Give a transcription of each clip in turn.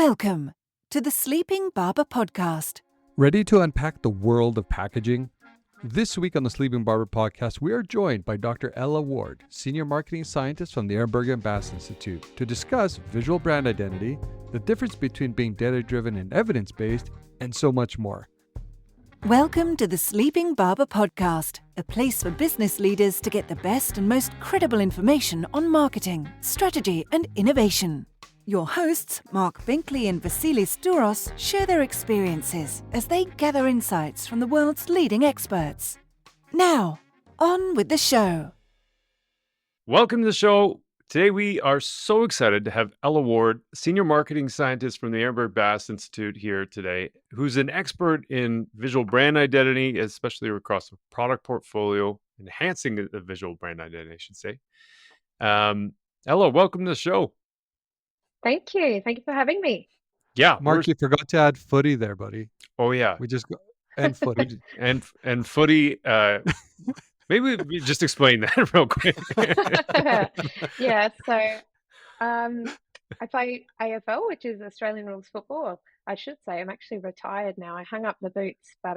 Welcome to the Sleeping Barber Podcast. Ready to unpack the world of packaging? This week on the Sleeping Barber Podcast, we are joined by Dr. Ella Ward, Senior Marketing Scientist from the Ehrenberg-Bass Institute, to discuss visual brand identity, the difference between being data-driven and evidence-based, and so much more. Welcome to the Sleeping Barber Podcast, a place for business leaders to get the best and most credible information on marketing, strategy, and innovation. Your hosts, Marc Binkley and Vassilis share their experiences as they gather insights from the world's leading experts. Now, on with the show. Welcome to the show. Today we are so excited to have Ella Ward, Senior Marketing Scientist from the Ehrenberg-Bass Institute here today, who's an expert in visual brand identity, especially across the product portfolio, enhancing the visual brand identity, I should say. Ella, welcome to the show. Thank you. Thank you for having me. Yeah, Mark, you forgot to add footy there, buddy. Oh yeah, We just go and footy. and footy. Maybe we just explain that real quick. Yeah, so I play AFL, which is Australian rules football. I should say I'm actually retired now. I hung up the boots, but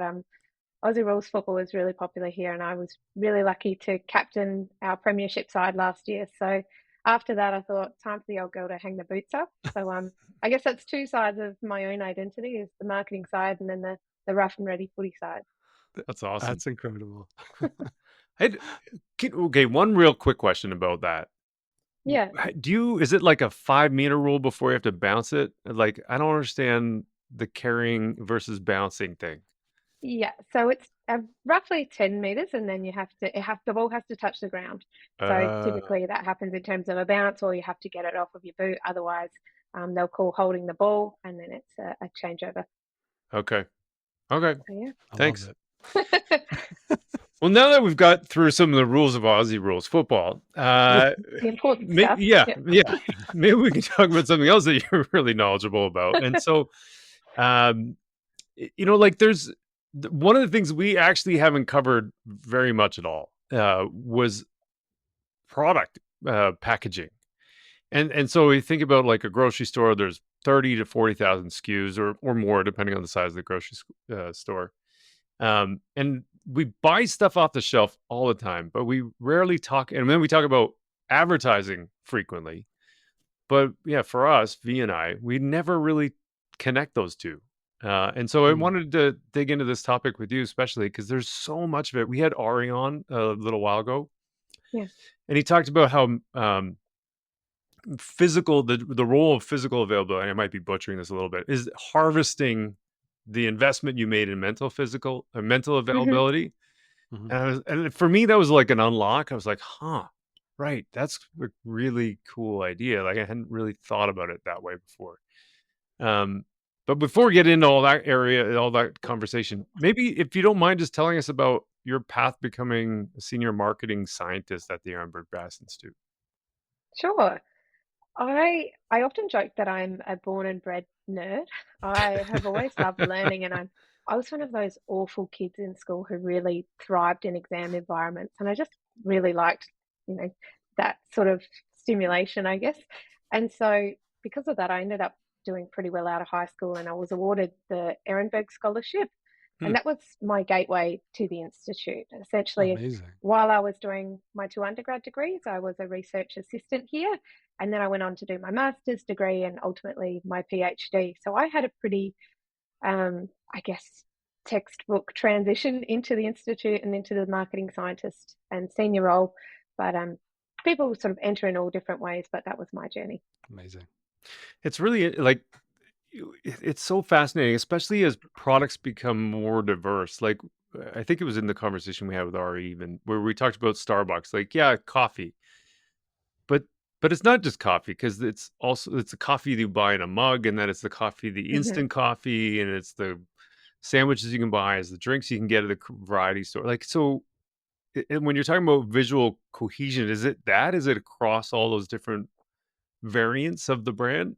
Aussie rules football is really popular here, and I was really lucky to captain our premiership side last year. So after that, I thought, time for the old girl to hang the boots up. So I guess that's two sides of my own identity, is the marketing side and then the rough and ready footy side. That's awesome. That's incredible. Okay, one real quick question about that. Yeah. Is it like a 5-meter rule before you have to bounce it? Like, I don't understand the carrying versus bouncing thing. Yeah, so it's roughly 10 meters, and then the ball has to touch the ground. So typically that happens in terms of a bounce, or you have to get it off of your boot. Otherwise, they'll call holding the ball, and then it's a changeover. Okay. So yeah. Thanks. Well, now that we've got through some of the rules of Aussie rules football, The important stuff. yeah, maybe we can talk about something else that you're really knowledgeable about. And so, like there's one of the things we actually haven't covered very much at all was product packaging. And so we think about like a grocery store, there's 30 to 40,000 SKUs or more, depending on the size of the grocery store. And we buy stuff off the shelf all the time, but we rarely talk. And then we talk about advertising frequently. But yeah, for us, V and I, we never really connect those two. And so I wanted to dig into this topic with you, especially because there's so much of it. We had Ari on a little while ago. Yeah. And he talked about how physical, the role of physical availability, and I might be butchering this a little bit, is harvesting the investment you made in mental availability. Mhm. And for me, that was like an unlock. I was like, right, that's a really cool idea. Like I hadn't really thought about it that way before. But before we get into all that area, all that conversation, maybe if you don't mind just telling us about your path becoming a senior marketing scientist at the Ehrenberg-Bass Institute. Sure. I often joke that I'm a born and bred nerd. I have always loved learning, and I was one of those awful kids in school who really thrived in exam environments, and I just really liked, that sort of stimulation, I guess. And so because of that, I ended up doing pretty well out of high school, and I was awarded the Ehrenberg Scholarship. And that was my gateway to the Institute. Essentially, Amazing. while I was doing my 2 undergrad degrees, I was a research assistant here. And then I went on to do my master's degree and ultimately my PhD. So I had a pretty, textbook transition into the Institute and into the marketing scientist and senior role. But people sort of enter in all different ways, but that was my journey. Amazing. It's really like, it's so fascinating, especially as products become more diverse. Like I think it was in the conversation we had with Ari, even where we talked about Starbucks, like, yeah, coffee, but it's not just coffee, because it's a coffee that you buy in a mug, and then it's the coffee, the instant coffee, and it's the sandwiches you can buy, as the drinks you can get at the variety store. Like, so when you're talking about visual cohesion, is it across all those different variants of the brand?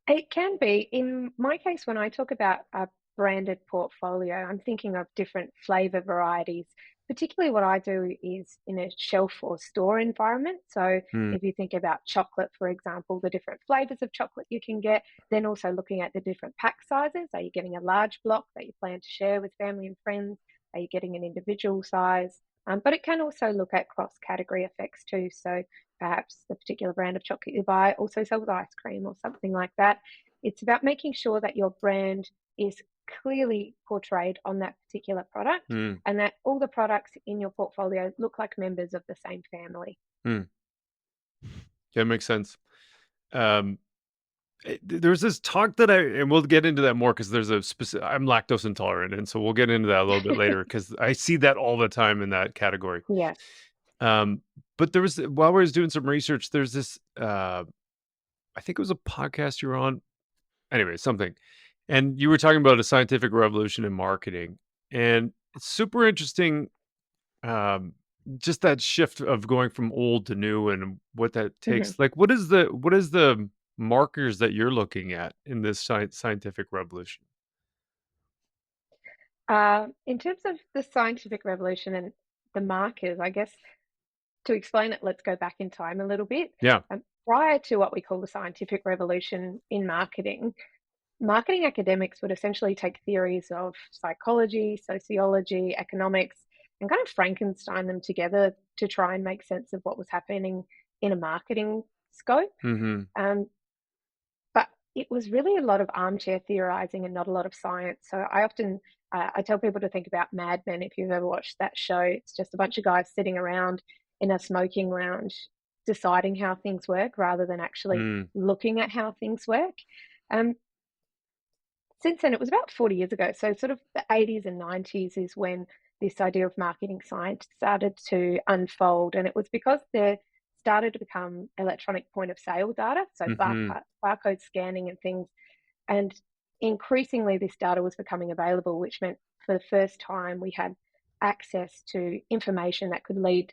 It can be. In my case, when I talk about a branded portfolio, I'm thinking of different flavor varieties particularly what I do is in a shelf or store environment. So Mm, if you think about chocolate, for example, the different flavors of chocolate you can get, then also looking at the different pack sizes. Are you getting a large block that you plan to share with family and friends? Are you getting an individual size? But it can also look at cross-category effects too. So perhaps the particular brand of chocolate you buy also sells ice cream or something like that. It's about making sure that your brand is clearly portrayed on that particular product mm, and that all the products in your portfolio look like members of the same family. mm. Yeah, it makes sense. Um, there's this talk that and we'll get into that more because there's a specific, I'm lactose intolerant. And so we'll get into that a little bit later because I see that all the time in that category. Yeah. Um, but there was, while I was doing some research, there's this, I think it was a podcast you were on. Anyway, something. And you were talking about a scientific revolution in marketing. And it's super interesting, um, just that shift of going from old to new and what that Mhm. takes. Like, what is the markers that you're looking at in this scientific revolution? In terms of the scientific revolution and the markers, I guess to explain it, let's go back in time a little bit. Yeah. Prior to what we call the scientific revolution in marketing academics would essentially take theories of psychology, sociology, economics, and kind of Frankenstein them together to try and make sense of what was happening in a marketing scope. Mm-hmm. Um, but it was really a lot of armchair theorizing and not a lot of science. So I often I tell people to think about Mad Men if you've ever watched that show. It's just a bunch of guys sitting around in a smoking lounge deciding how things work rather than actually Mm, looking at how things work. Um, since then, it was about 40 years ago. So, sort of the 80s and 90s is when this idea of marketing science started to unfold. And it was because there started to become electronic point of sale data, so mm-hmm. barcode scanning and things. And increasingly, this data was becoming available, which meant for the first time we had access to information that could lead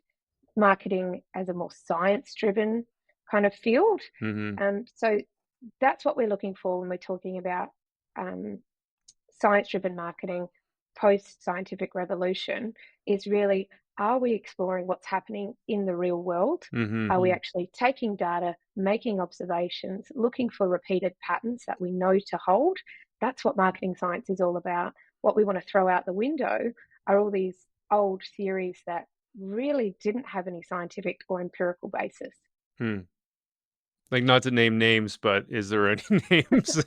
marketing as a more science driven kind of field. Mm-hmm. So that's what we're looking for when we're talking about um, science-driven marketing post-scientific revolution is really, are we exploring what's happening in the real world? Are we Mm-hmm. actually taking data, making observations, looking for repeated patterns that we know to hold? That's what marketing science is all about. What we want to throw out the window are all these old theories that really didn't have any scientific or empirical basis. Hmm. Like, not to name names, but is there any names?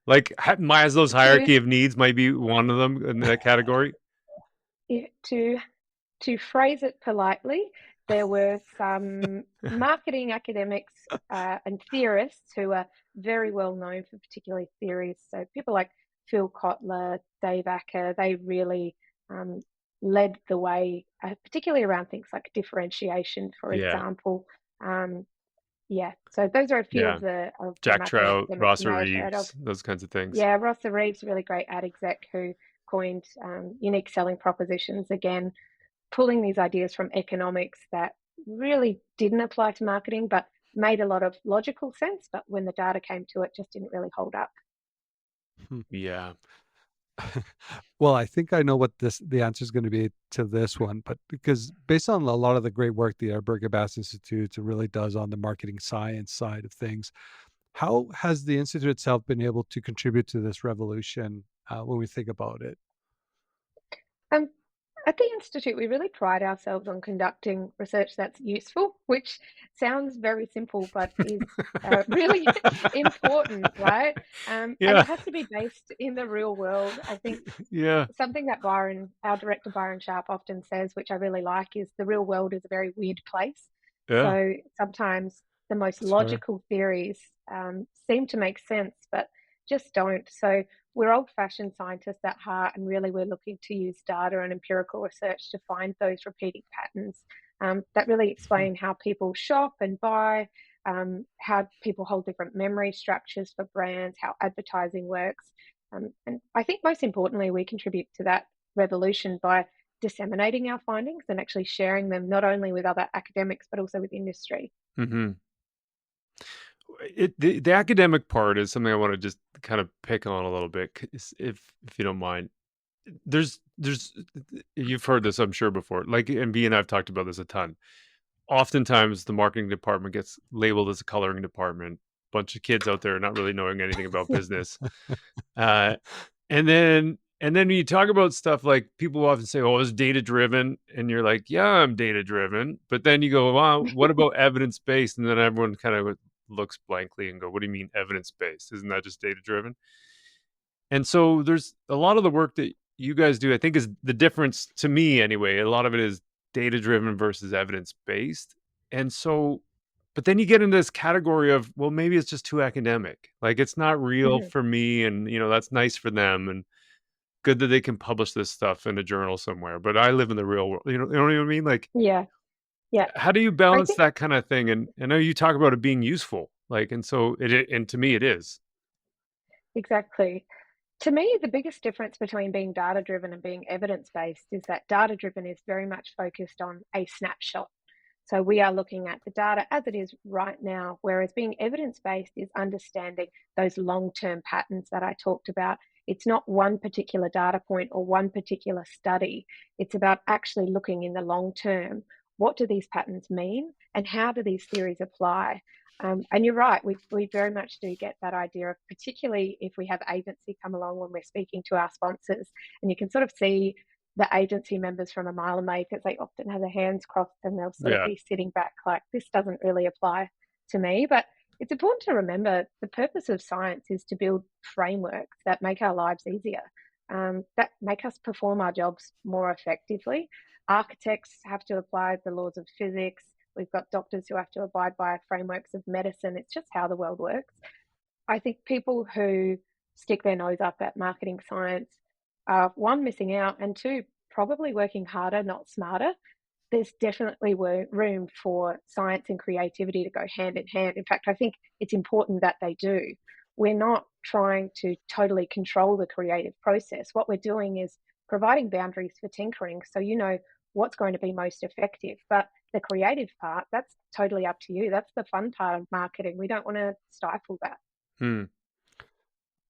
Like Maslow's To hierarchy of needs might be one of them in that category. to to phrase it politely, there were some marketing academics and theorists who are very well known for particular theories. So people like Phil Kotler, Dave Acker, they really um, led the way, particularly around things like differentiation, for Yeah, example. Um, yeah, so those are a few yeah. of the Jack marketing Trout, academics you Rosser may have heard of. Reeves, those kinds of things. Yeah, Rosser Reeves, really great ad exec who coined unique selling propositions. Again, pulling these ideas from economics that really didn't apply to marketing, but made a lot of logical sense. But when the data came to it, just didn't really hold up. Hmm. Yeah. Well, I think I know what the answer is going to be to this one, but because based on a lot of the great work the Ehrenberg-Bass Institute really does on the marketing science side of things, how has the institute itself been able to contribute to this revolution when we think about it? Um, at the Institute, we really pride ourselves on conducting research that's useful, which sounds very simple, but is really important, right? And Yeah. it has to be based in the real world. I think Yeah. something that our director Byron Sharp often says, which I really like, is the real world is a very weird place. Yeah. So sometimes the most That's fair. logical theories seem to make sense, but just don't. So we're old-fashioned scientists at heart, and really we're looking to use data and empirical research to find those repeating patterns that really Hmm. explain how people shop and buy, how people hold different memory structures for brands, how advertising works. And I think most importantly, we contribute to that revolution by disseminating our findings and actually sharing them not only with other academics, but also with industry. Mm-hmm. The academic part is something I want to just kind of pick on a little bit, if you don't mind. There's you've heard this, I'm sure, before. Like, and V and I've talked about this a ton. Oftentimes, the marketing department gets labeled as a coloring department. Bunch of kids out there not really knowing anything about business. Uh, and then when you talk about stuff like people often say, "Oh, it's data driven," and you're like, "Yeah, I'm data driven." But then you go, "Wow, what about evidence based?" And then everyone kind of looks blankly and go, "What do you mean evidence based? Isn't that just data driven?" And so there's a lot of the work that you guys do, I think, is the difference to me anyway. A lot of it is data driven versus evidence based. And so, but then you get into this category of, well, maybe it's just too academic. Like it's not real Mhm. for me. And, that's nice for them. And good that they can publish this stuff in a journal somewhere. But I live in the real world. You know what I mean? Like, Yeah, yeah. how do you I balance think that kind of thing? And I know you talk about it being useful. Like, and so and to me, it is. exactly. To me, the biggest difference between being data driven and being evidence based is that data driven is very much focused on a snapshot. So we are looking at the data as it is right now, whereas being evidence based is understanding those long term patterns that I talked about. It's not one particular data point or one particular study. It's about actually looking in the long term. What do these patterns mean and how do these theories apply? And you're right, we very much do get that idea of, particularly if we have agency come along when we're speaking to our sponsors, and you can sort of see the agency members from a mile away because they often have their hands crossed and they'll sort of Yeah. be sitting back like, this doesn't really apply to me. But it's important to remember the purpose of science is to build frameworks that make our lives easier, that make us perform our jobs more effectively. Architects have to apply the laws of physics. We've got doctors who have to abide by frameworks of medicine. It's just how the world works. I think people who stick their nose up at marketing science are, one, missing out, and two, probably working harder, not smarter. There's definitely room for science and creativity to go hand in hand. In fact, I think it's important that they do. We're not trying to totally control the creative process. What we're doing is providing boundaries for tinkering so you know what's going to be most effective. But the creative part, that's totally up to you. That's the fun part of marketing. We don't want to stifle that. Hmm.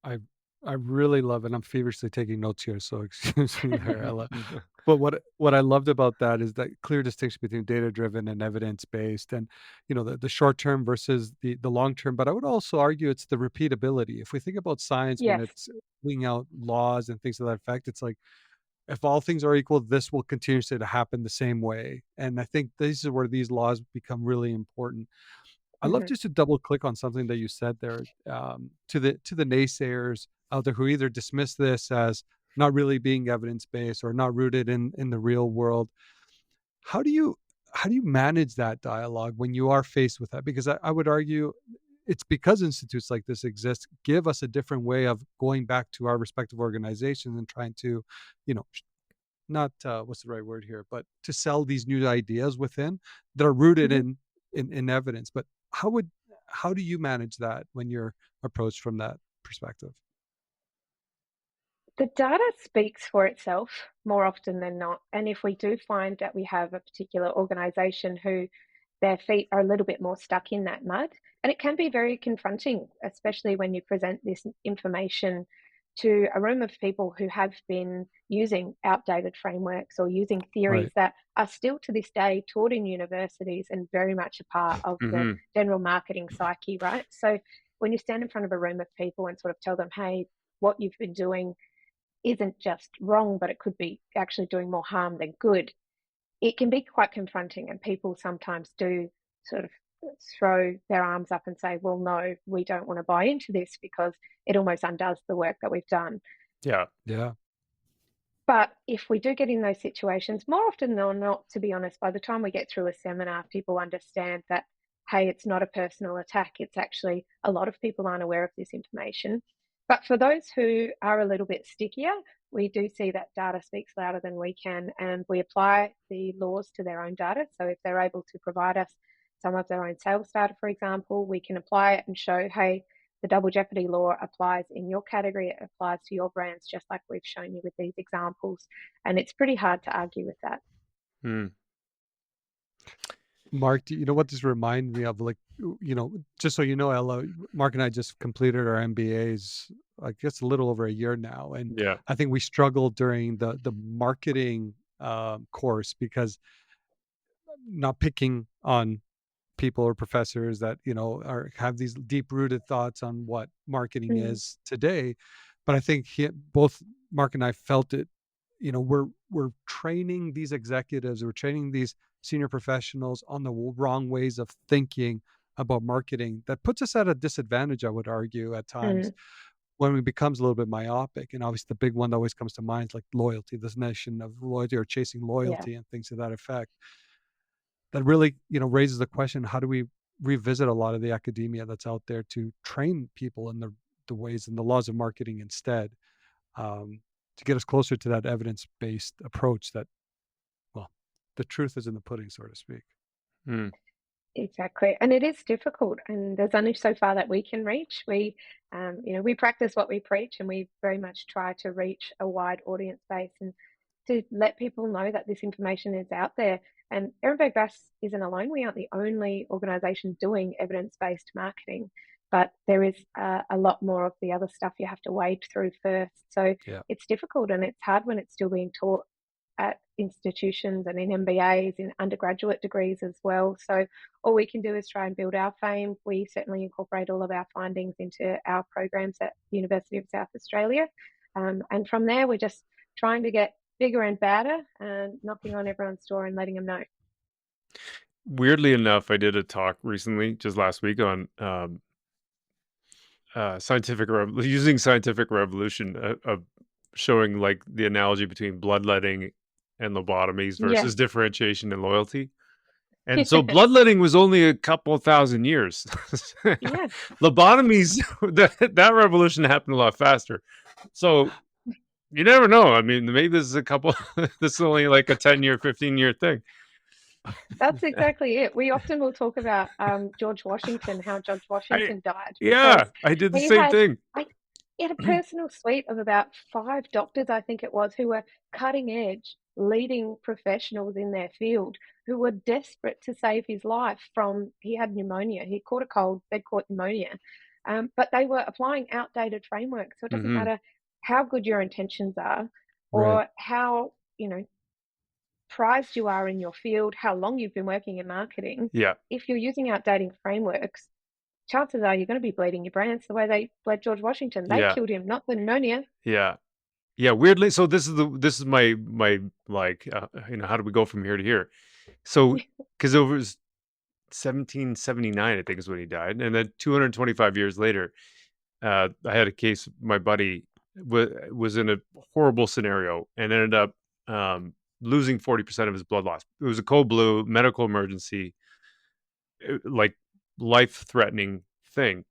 I I really love it. I'm feverishly taking notes here, so excuse me there, Ella. But what I loved about that is that clear distinction between data driven and evidence based, and the short term versus the long term. But I would also argue it's the repeatability. If we think about science when Yes. it's laying out laws and things to that effect, it's like if all things are equal, this will continue to happen the same way. And I think this is where these laws become really important. I love Mhm. just to double click on something that you said there, to the naysayers out there who either dismiss this as not really being evidence based or not rooted in the real world. How do you manage that dialogue when you are faced with that? Because I would argue it's because institutes like this exist, give us a different way of going back to our respective organizations and trying to, you know, not what's the right word here, but to sell these new ideas within that are rooted Mhm. in evidence. But how do you manage that when you're approached from that perspective? The data speaks for itself more often than not. And if we do find that we have a particular organization who their feet are a little bit more stuck in that mud, and it can be very confronting, especially when you present this information to a room of people who have been using outdated frameworks or using theories Right. that are still to this day taught in universities and very much a part of the Hmm. general marketing psyche, right? So when you stand in front of a room of people and sort of tell them, hey, what you've been doing isn't just wrong, but it could be actually doing more harm than good, it can be quite confronting. And people sometimes do sort of throw their arms up and say, well, no, we don't want to buy into this because it almost undoes the work that we've done. Yeah. Yeah. But if we do get in those situations, more often than not, to be honest, by the time we get through a seminar, people understand that, hey, it's not a personal attack. It's actually a lot of people aren't aware of this information. But for those who are a little bit stickier, we do see that data speaks louder than we can, and we apply the laws to their own data. So if they're able to provide us some of their own sales data, for example, we can apply it and show, hey, the double jeopardy law applies in your category, it applies to your brands, just like we've shown you with these examples. And it's pretty hard to argue with that. Hmm. Mark, do you know what this reminds me of? Like, just so you know, Ella, Mark and I just completed our MBAs I guess, a little over a year now. And Yeah. I think we struggled during the marketing course, because not picking on people or professors that, have these deep rooted thoughts on what marketing Mm, is today. But I think both Marc and I felt it. We're training these executives, we're training these senior professionals on the wrong ways of thinking about marketing. That puts us at a disadvantage, I would argue, at times, mm, when we becomes a little bit myopic. And obviously the big one that always comes to mind is like loyalty, this notion of loyalty or chasing yeah. loyalty and things to that effect. That really, raises the question, how do we revisit a lot of the academia that's out there to train people in the ways and the laws of marketing instead, to get us closer to that evidence-based approach that, well, the truth is in the pudding, so to speak. Mm. Exactly. And it is difficult, and there's only so far that we can reach. We practice what we preach, and we very much try to reach a wide audience base and to let people know that this information is out there. And Ehrenberg-Bass isn't alone. We aren't the only organization doing evidence-based marketing, but there is a lot more of the other stuff you have to wade through first. So Yeah. it's difficult, and it's hard when it's still being taught at institutions and in MBAs, in undergraduate degrees as well. So all we can do is try and build our fame. We certainly incorporate all of our findings into our programs at the University of South Australia. And from there, we're just trying to get bigger and badder and knocking on everyone's door and letting them know. Weirdly enough, I did a talk recently, just last week, on using scientific revolution of showing like the analogy between bloodletting and lobotomies Yeah. versus differentiation and loyalty. And so bloodletting was only a couple thousand years. Yeah. Lobotomies, that revolution happened a lot faster. So you never know. I mean, maybe this is only like a 10-year, 15-year thing. That's exactly it. We often will talk about George Washington, how George Washington died. Yeah, Because I did the he same thing. he had a personal suite of about 5 doctors, I think it was, who were cutting edge, leading professionals in their field, who were desperate to save his life from, he had pneumonia. He caught a cold, they'd caught pneumonia. But they were applying outdated frameworks. So it doesn't Hmm. matter how good your intentions are Right. or how, prized you are in your field, how long you've been working in marketing. Yeah. If you're using outdated frameworks, chances are you're going to be bleeding your brains the way they bled George Washington. They Yeah. killed him, not the pneumonia. Yeah. Yeah. Weirdly. So this is my like, how do we go from here to here? So, because it was 1779, I think, is when he died. And then 225 years later, I had a case, my buddy was in a horrible scenario and ended up losing 40% of his blood loss. It was a cold blue, medical emergency, like life-threatening thing.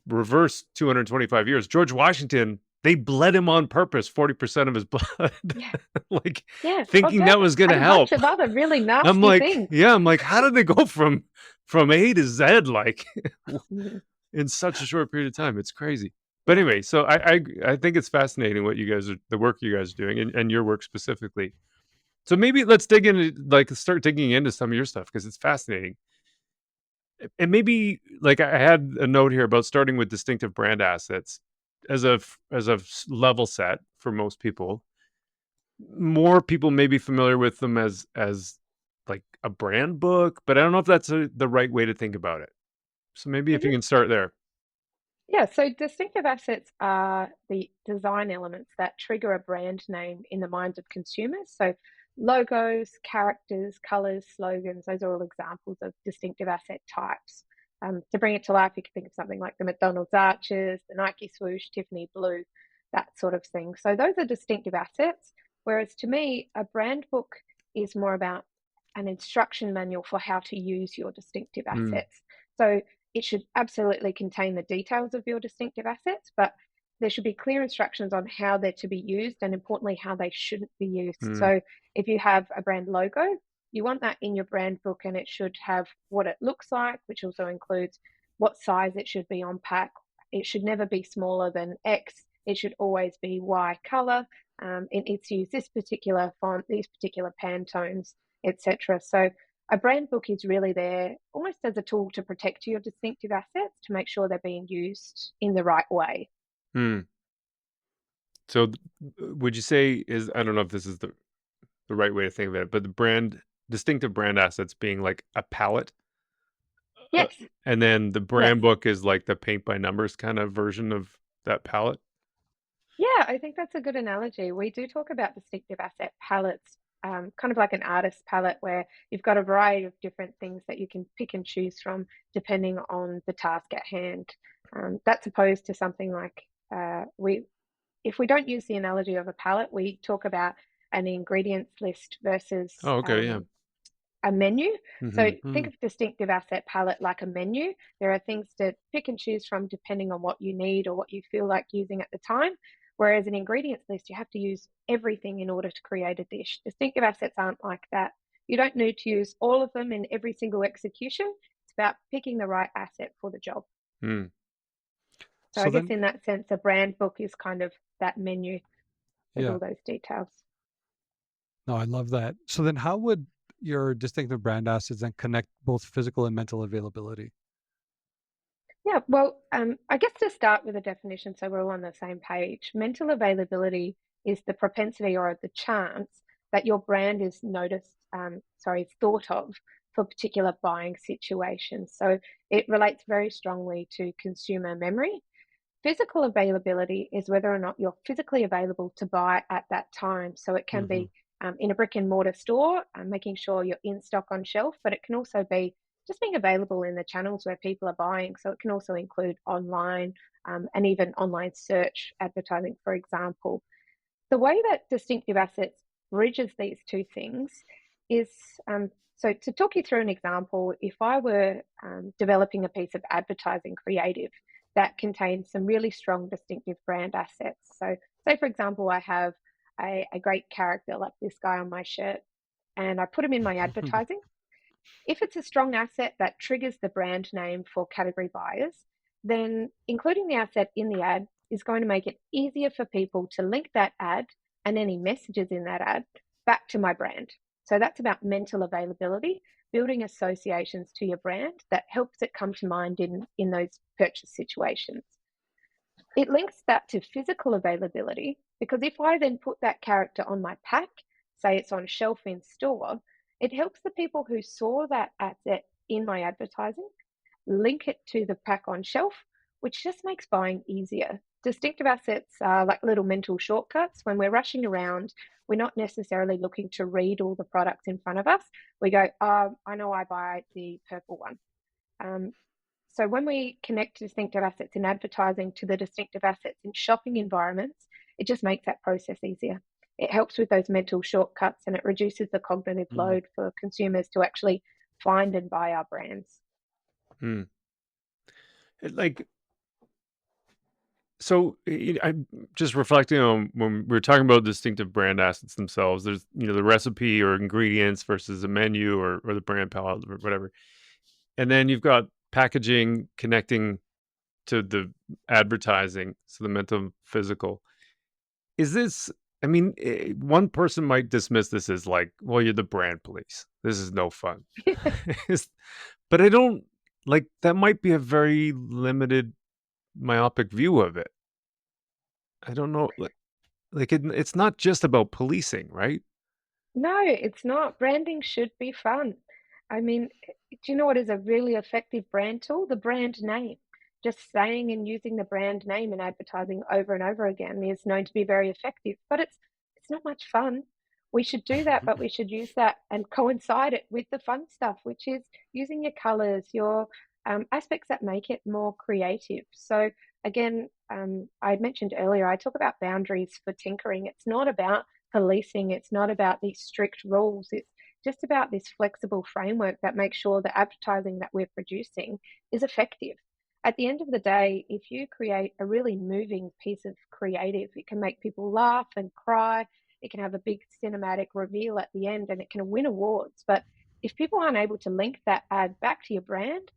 Reverse 225 years. George Washington, they bled him on purpose, 40% of his blood. Yeah. Like, Yeah, thinking that was going to and a help. bunch of other really nasty I'm like, things. yeah, I'm like, how did they go from A to Z, like, Mhm. in such a short period of time? It's crazy. But anyway, so I think it's fascinating what the work you guys are doing, and your work specifically. So maybe let's start digging into some of your stuff, because it's fascinating. And maybe, like, I had a note here about starting with distinctive brand assets as a level set for most people. More people may be familiar with them as like a brand book, but I don't know if that's the right way to think about it. So maybe if you Mhm. can start there. Yeah, so distinctive assets are the design elements that trigger a brand name in the minds of consumers. So logos, characters, colors, slogans, those are all examples of distinctive asset types. To bring it to life, you can think of something like the McDonald's arches, the Nike swoosh, Tiffany blue, that sort of thing. So those are distinctive assets. Whereas to me, a brand book is more about an instruction manual for how to use your distinctive Mm, assets. So it should absolutely contain the details of your distinctive assets, but there should be clear instructions on how they're to be used and, importantly, how they shouldn't be used. mm, So if you have a brand logo, you want that in your brand book, and it should have what it looks like, which also includes what size it should be on pack. It should never be smaller than X. It should always be Y color. It needs to use this particular font, these particular Pantones, etc. So a brand book is really there almost as a tool to protect your distinctive assets, to make sure they're being used in the right way. Hmm. So would you say I don't know if this is the right way to think of it, but distinctive brand assets being like a palette, uh, Yes, and then the yes. brand book is like the paint by numbers kind of version of that palette. Yeah, I think that's a good analogy. We do talk about distinctive asset palettes, kind of like an artist palette where you've got a variety of different things that you can pick and choose from depending on the task at hand. That's opposed to something like if we don't use the analogy of a palette, we talk about an ingredients list versus Oh, okay, yeah. a menu. So think Mm-hmm. of distinctive asset palette like a menu. There are things to pick and choose from depending on what you need or what you feel like using at the time. Whereas an ingredients list, you have to use everything in order to create a dish. Distinctive assets aren't like that. You don't need to use all of them in every single execution. It's about picking the right asset for the job. Mm. So So I guess then, in that sense, a brand book is kind of that menu with yeah, all those details. no, I love that. So then, how would your distinctive brand assets then connect both physical and mental availability? Yeah, well, I guess to start with a definition so we're all on the same page, mental availability is the propensity or the chance that your brand is thought of for particular buying situations. So it relates very strongly to consumer memory. Physical availability is whether or not you're physically available to buy at that time. So it can Mm-hmm. be in a brick and mortar store, making sure you're in stock on shelf, but it can also be just being available in the channels where people are buying. So it can also include online and even online search advertising, for example. The way that distinctive assets bridges these two things is so to talk you through an example, if I were developing a piece of advertising creative that contains some really strong distinctive brand assets. So say, for example, I have a great character like this guy on my shirt and I put him in my advertising. If it's a strong asset that triggers the brand name for category buyers, then including the asset in the ad is going to make it easier for people to link that ad and any messages in that ad back to my brand. So that's about mental availability, building associations to your brand that helps it come to mind in those purchase situations. It links that to physical availability because if I then put that character on my pack, say it's on shelf in store, it helps the people who saw that asset in my advertising link it to the pack on shelf, which just makes buying easier. Distinctive assets are like little mental shortcuts. When we're rushing around, we're not necessarily looking to read all the products in front of us. We go, I know I buy the purple one. Um, so when we connect distinctive assets in advertising to the distinctive assets in shopping environments, it just makes that process easier. It helps with those mental shortcuts and it reduces the cognitive Mm. load for consumers to actually find and buy our brands. Hmm. Like, so I'm just reflecting on when we were talking about distinctive brand assets themselves. There's the recipe or ingredients versus a menu or the brand palette or whatever, and then you've got packaging connecting to the advertising, so the mental physical. Is this? I mean, one person might dismiss this as like, well, you're the brand police. This is no fun. But I don't like that. Might be a very limited, myopic view of it. I don't know. It's not just about policing, right? No, it's not. Branding should be fun. I mean, do you know what is a really effective brand tool? The brand name. Just saying and using the brand name in advertising over and over again is known to be very effective, but it's not much fun. We should do that, but we should use that and coincide it with the fun stuff, which is using your colors, your aspects that make it more creative. So again, I had mentioned earlier, I talk about boundaries for tinkering. It's not about policing. It's not about these strict rules. It's just about this flexible framework that makes sure the advertising that we're producing is effective. At the end of the day, if you create a really moving piece of creative, it can make people laugh and cry. It can have a big cinematic reveal at the end and it can win awards. But if people aren't able to link that ad back to your brand,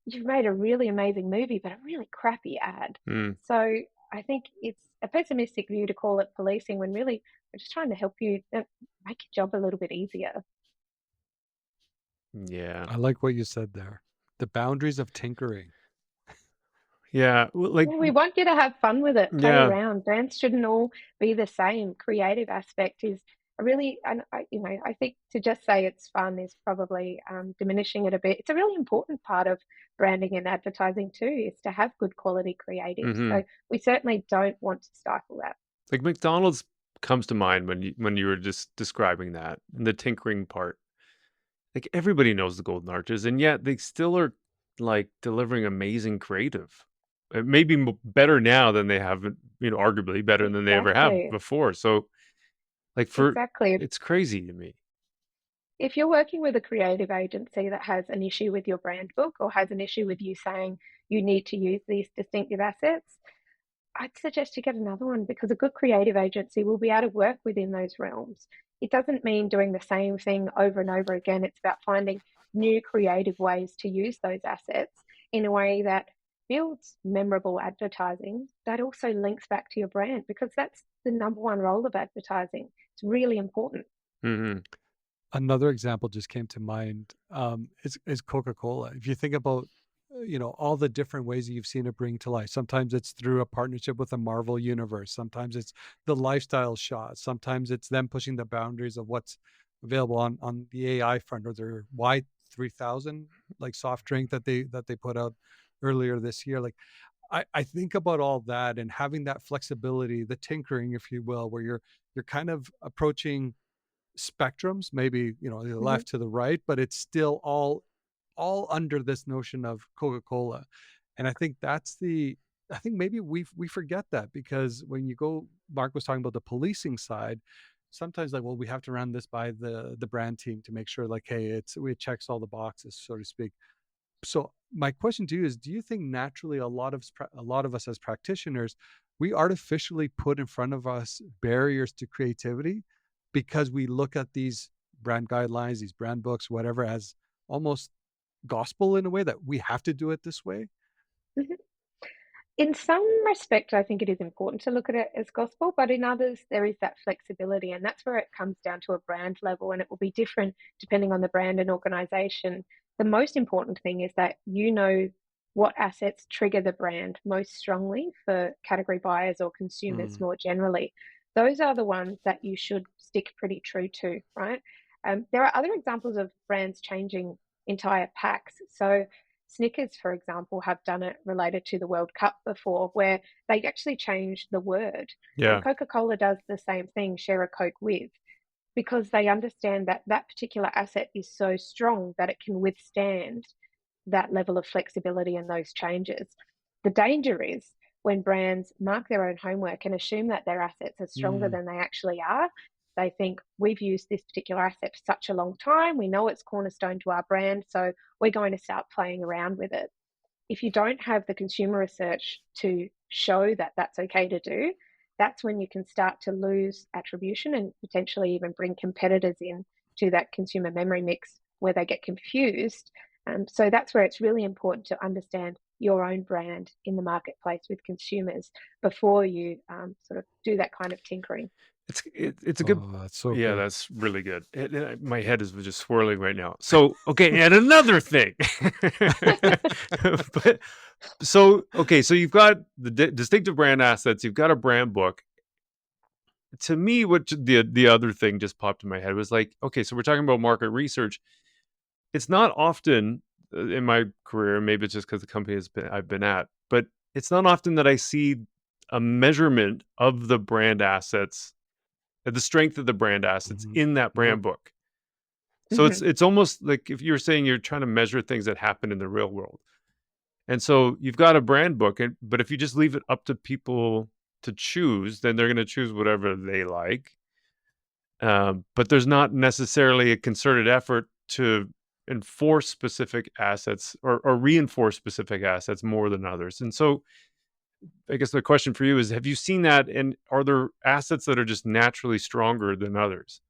you've made a really amazing movie, but a really crappy ad. Mm, So I think it's a pessimistic view to call it policing when really we're just trying to help you make your job a little bit easier. yeah, I like what you said there. The boundaries of tinkering. Yeah. Like, Well, we want you to have fun with it, play yeah. around. Brands shouldn't all be the same. Creative aspect is a really, and I think to just say it's fun is probably diminishing it a bit. It's a really important part of branding and advertising too, is to have good quality creative. Hmm. So we certainly don't want to stifle that. Like McDonald's comes to mind when you were just describing that and the tinkering part. Like everybody knows the golden arches, and yet they still are like delivering amazing creative. It may be better now than they have, arguably better than they ever have Exactly. before. So, like Exactly. it's crazy to me. If you're working with a creative agency that has an issue with your brand book or has an issue with you saying you need to use these distinctive assets, I'd suggest you get another one, because a good creative agency will be able to work within those realms. It doesn't mean doing the same thing over and over again. It's about finding new creative ways to use those assets in a way that builds memorable advertising that also links back to your brand, because that's the number one role of advertising. It's really important. Hmm. Another example just came to mind, is Coca-Cola. If you think about, all the different ways that you've seen it bring to life. Sometimes it's through a partnership with the Marvel universe. Sometimes it's the lifestyle shot. Sometimes it's them pushing the boundaries of what's available on the AI front, or their Y3000 like soft drink that they put out earlier this year. Like I think about all that and having that flexibility, the tinkering, if you will, where you're kind of approaching spectrums, maybe, the Mhm. left to the right, but it's still all under this notion of Coca-Cola. And I think maybe we forget that, because when you go, Marc was talking about the policing side, sometimes like, well, we have to run this by the brand team to make sure like, hey, it checks all the boxes, so to speak. So my question to you is, do you think naturally a lot of us as practitioners, we artificially put in front of us barriers to creativity because we look at these brand guidelines, these brand books, whatever, as almost gospel in a way that we have to do it this way? Mhm. In some respect, I think it is important to look at it as gospel, but in others, there is that flexibility. And that's where it comes down to a brand level, and it will be different depending on the brand and organization. The most important thing is that you know what assets trigger the brand most strongly for category buyers or consumers Mm, more generally. Those are the ones that you should stick pretty true to, right? There are other examples of brands changing entire packs. So Snickers, for example, have done it related to the World Cup before, where they actually changed the word. And Yeah. Coca-Cola does the same thing, share a Coke with, because they understand that that particular asset is so strong that it can withstand that level of flexibility and those changes. The danger is when brands mark their own homework and assume that their assets are stronger mm, than they actually are. They think, we've used this particular asset for such a long time, we know it's cornerstone to our brand, so we're going to start playing around with it. If you don't have the consumer research to show that that's okay to do, that's when you can start to lose attribution and potentially even bring competitors in to that consumer memory mix where they get confused. So that's where it's really important to understand your own brand in the marketplace with consumers before you sort of do that kind of tinkering. It's a good. oh, that's so Yeah, good. that's really good. My head is just swirling right now. So, okay, and another thing. But so you've got the distinctive brand assets, you've got a brand book. To me, what the other thing just popped in my head was like, okay, so we're talking about market research. It's not often in my career, maybe it's just because the company I've been at, but it's not often that I see a measurement of the brand assets, the strength of the brand assets Mhm. in that Yep. brand book. So Mhm. it's almost like if you're saying you're trying to measure things that happen in the real world. And so you've got a brand book, but if you just leave it up to people to choose, then they're going to choose whatever they like. But there's not necessarily a concerted effort to enforce specific assets or reinforce specific assets more than others. And so I guess the question for you is, have you seen that? And are there assets that are just naturally stronger than others?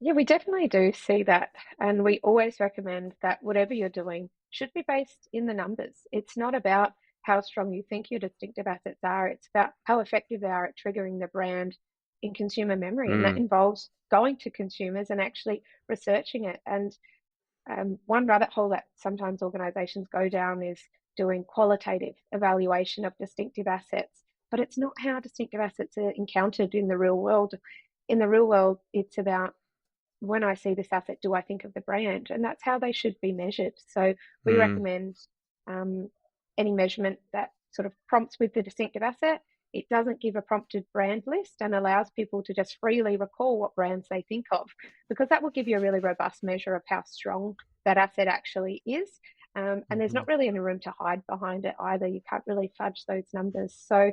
Yeah, we definitely do see that. And we always recommend that whatever you're doing should be based in the numbers. It's not about how strong you think your distinctive assets are, it's about how effective they are at triggering the brand in consumer memory. And that Mm, involves going to consumers and actually researching it. And one rabbit hole that sometimes organizations go down is doing qualitative evaluation of distinctive assets, but it's not how distinctive assets are encountered in the real world. In the real world, it's about, when I see this asset, do I think of the brand? And that's how they should be measured. So we recommend any measurement that sort of prompts with the distinctive asset. It doesn't give a prompted brand list and allows people to just freely recall what brands they think of, because that will give you a really robust measure of how strong that asset actually is. And there's not really any room to hide behind it either. You can't really fudge those numbers. So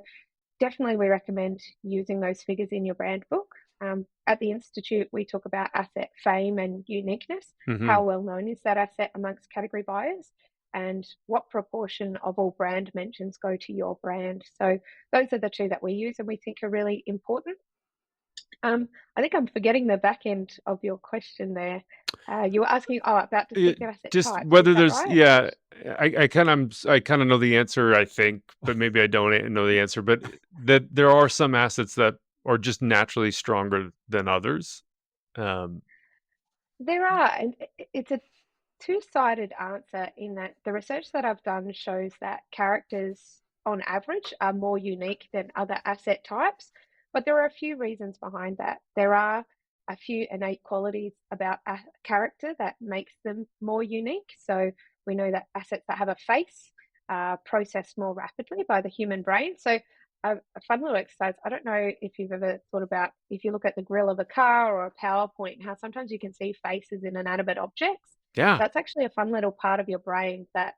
definitely we recommend using those figures in your brand book. At the Institute, we talk about asset fame and uniqueness. How well known is that asset amongst category buyers? And what proportion of all brand mentions go to your brand? So those are the two that we use and we think are really important. I think I'm forgetting the back end of your question there. You were asking about distinctive asset just types. whether Is that there's right? I kind of know the answer, I think, but maybe I don't know the answer. But that there are some assets that are just naturally stronger than others. There are, and it's a two-sided answer in that the research that I've done shows that characters on average are more unique than other asset types, but there are a few reasons behind that. There are a few innate qualities about a character that makes them more unique. So we know that assets that have a face are processed more rapidly by the human brain. So a fun little exercise, I don't know if you've ever thought about, if you look at the grill of a car or a PowerPoint, how sometimes you can see faces in inanimate objects. Yeah. That's actually a fun little part of your brain that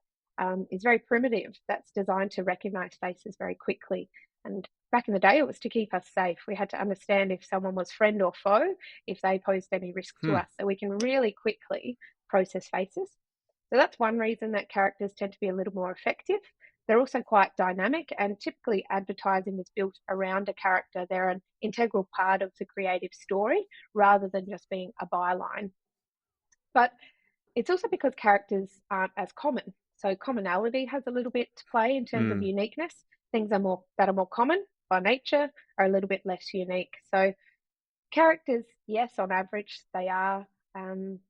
is very primitive, that's designed to recognize faces very quickly. And back in the day, it was to keep us safe. We had to understand if someone was friend or foe, if they posed any risk to us. So we can really quickly process faces. So that's one reason that characters tend to be a little more effective. They're also quite dynamic, and typically advertising is built around a character. They're an integral part of the creative story rather than just being a byline. But it's also because characters aren't as common. So commonality has a little bit to play in terms of uniqueness. Things that are more common by nature are a little bit less unique. So characters, yes, on average, they are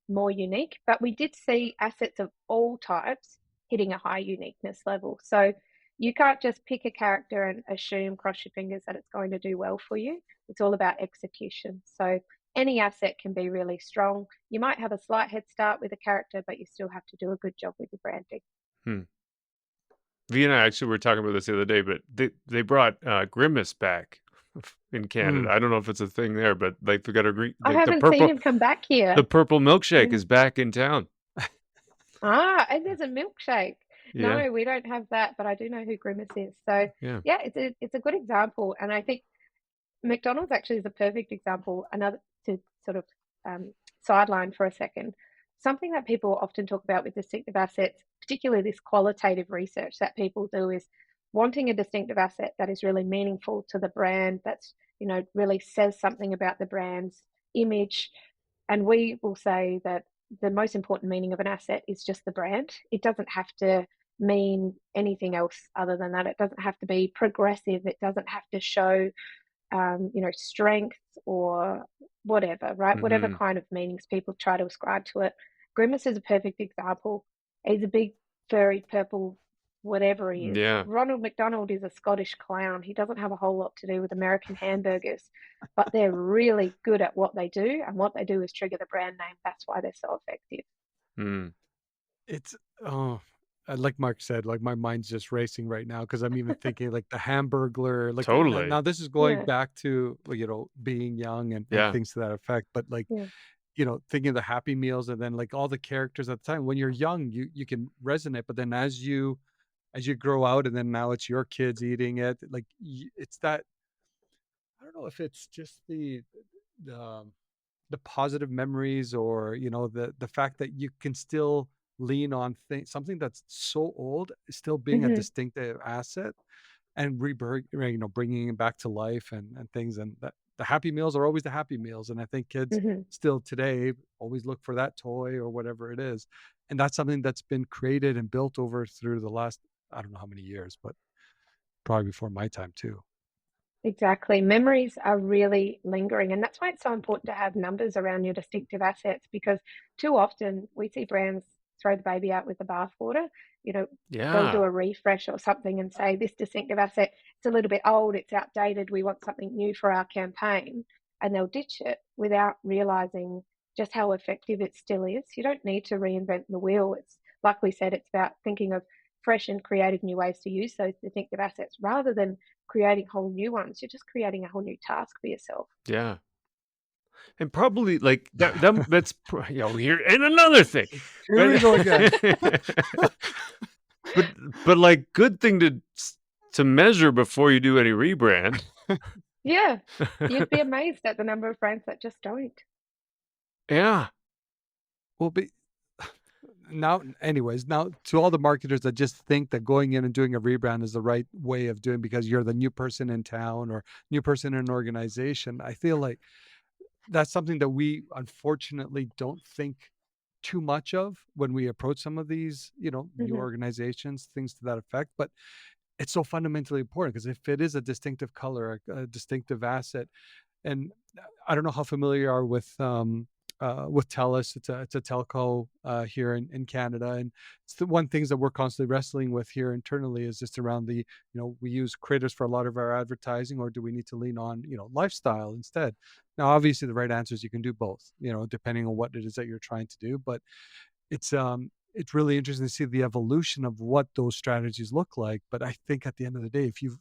more unique, but we did see assets of all types hitting a high uniqueness level. So you can't just pick a character and assume, cross your fingers, that it's going to do well for you. It's all about execution. So any asset can be really strong. You might have a slight head start with a character, but you still have to do a good job with your branding. V and I actually were talking about this the other day, but they brought Grimace back in Canada. I don't know if it's a thing there, but like we got I haven't seen him come back here. The purple milkshake is back in town. And there's a milkshake. Yeah. No, we don't have that, but I do know who Grimace is. So Yeah. It's a good example, and I think McDonald's actually is a perfect example. Another, to sort of sideline for a second, something that people often talk about with distinctive assets, particularly this qualitative research that people do, is wanting a distinctive asset that is really meaningful to the brand, that's, really says something about the brand's image. And we will say that the most important meaning of an asset is just the brand. It doesn't have to mean anything else other than that. It doesn't have to be progressive. It doesn't have to show strength or whatever, right? Whatever kind of meanings people try to ascribe to it. Grimace is a perfect example. He's a big, furry, purple, whatever he is. Yeah. Ronald McDonald is a Scottish clown. He doesn't have a whole lot to do with American hamburgers, but they're really good at what they do, and what they do is trigger the brand name. That's why they're so effective. It's, like Marc said, like my mind's just racing right now because I'm even thinking like the Hamburglar. Like Totally. now this is going back to being young and things to that effect. But like thinking of the Happy Meals and then like all the characters at the time. When you're young, you can resonate, but then as you grow out and then now it's your kids eating it, like it's that, I don't know if it's just the positive memories or the fact that you can still lean on something that's so old still being a distinctive asset and bringing it back to life and things. And that the Happy Meals are always the Happy Meals, and I think kids still today always look for that toy or whatever it is, and that's something that's been created and built over through the last, I don't know how many years, but probably before my time too. Exactly. Memories are really lingering, and that's why it's so important to have numbers around your distinctive assets, because too often we see brands throw the baby out with the bathwater. They'll do Yeah. a refresh or something and say, this distinctive asset, it's a little bit old, it's outdated, we want something new for our campaign. And they'll ditch it without realizing just how effective it still is. You don't need to reinvent the wheel. It's like we said, it's about thinking of fresh and creative new ways to use those distinctive assets rather than creating whole new ones. You're just creating a whole new task for yourself. Yeah. And probably like that's here and another thing. Here we go again. but like good thing to measure before you do any rebrand. Yeah. You'd be amazed at the number of brands that just don't. Yeah. Well, now to all the marketers that just think that going in and doing a rebrand is the right way of doing because you're the new person in town or new person in an organization, I feel like that's something that we unfortunately don't think too much of when we approach some of these, new organizations, things to that effect. But it's so fundamentally important because if it is a distinctive color, a distinctive asset, and I don't know how familiar you are with TELUS. It's a telco here in Canada, and it's the one things that we're constantly wrestling with here internally is just around the we use critters for a lot of our advertising, or do we need to lean on lifestyle instead? Now, obviously, the right answer is you can do both, depending on what it is that you're trying to do. But it's really interesting to see the evolution of what those strategies look like. But I think at the end of the day, if you've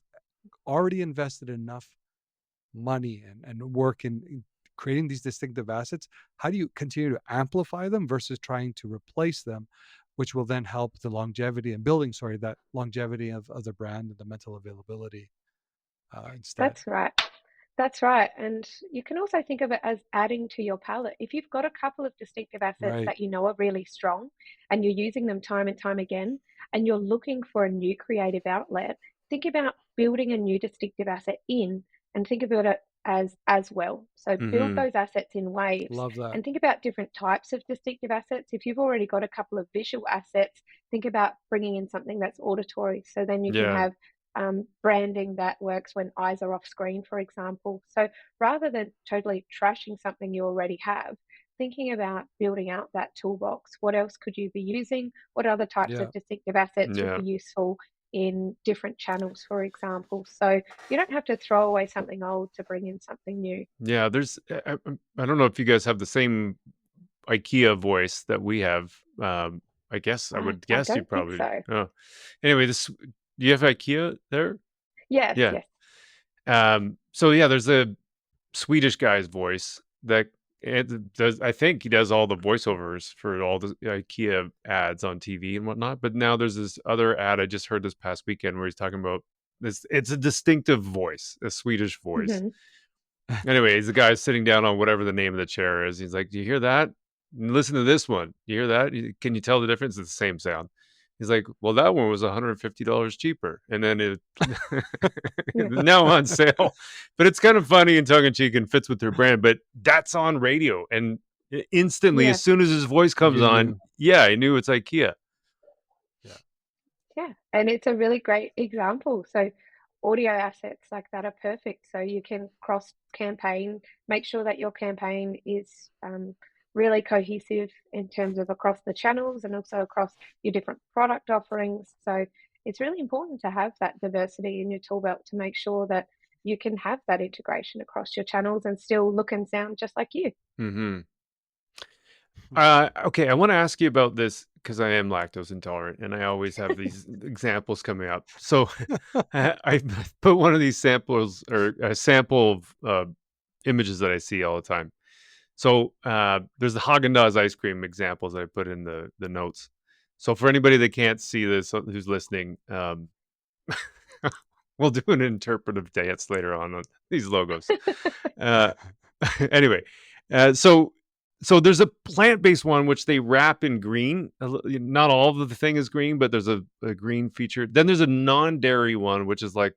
already invested enough money and work in creating these distinctive assets, how do you continue to amplify them versus trying to replace them, which will then help the longevity and building, that longevity of the brand and the mental availability instead. That's right. And you can also think of it as adding to your palette. If you've got a couple of distinctive assets that are really strong and you're using them time and time again, and you're looking for a new creative outlet, think about building a new distinctive asset in and think about it as well. So build those assets in waves. Love that. And think about different types of distinctive assets. If you've already got a couple of visual assets, think about bringing in something that's auditory. So then you can have branding that works when eyes are off screen, for example. So rather than totally trashing something you already have, thinking about building out that toolbox. What else could you be using? What other types of distinctive assets would be useful in different channels, for example? So you don't have to throw away something old to bring in something new. Yeah, I don't know if you guys have the same Ikea voice that we have. I guess I would guess you probably think so. Oh. Anyway, do you have Ikea there? Yes. So there's a Swedish guy's voice that I think he does all the voiceovers for all the Ikea ads on TV and whatnot. But now there's this other ad I just heard this past weekend where he's talking about this. It's a distinctive voice, a Swedish voice. Anyway, he's the guy sitting down on whatever the name of the chair is. He's like, "Do you hear that? Listen to this one. You hear that? Can you tell the difference? It's the same sound." He's like, "Well, that one was $150 cheaper, and then it now on sale." But it's kind of funny and tongue in cheek and fits with their brand. But that's on radio, and instantly, as soon as his voice comes on, I knew it's IKEA. Yeah, and it's a really great example. So audio assets like that are perfect. So you can cross campaign, make sure that your campaign is really cohesive in terms of across the channels and also across your different product offerings. So it's really important to have that diversity in your tool belt to make sure that you can have that integration across your channels and still look and sound just like you. Okay, I want to ask you about this because I am lactose intolerant and I always have these examples coming up. So I put one of these samples or a sample of images that I see all the time. So there's the Hagen-Dazs ice cream examples that I put in the notes. So for anybody that can't see this, who's listening, we'll do an interpretive dance later on these logos. Anyway, so there's a plant-based one which they wrap in green. Not all of the thing is green, but there's a green feature. Then there's a non-dairy one which is like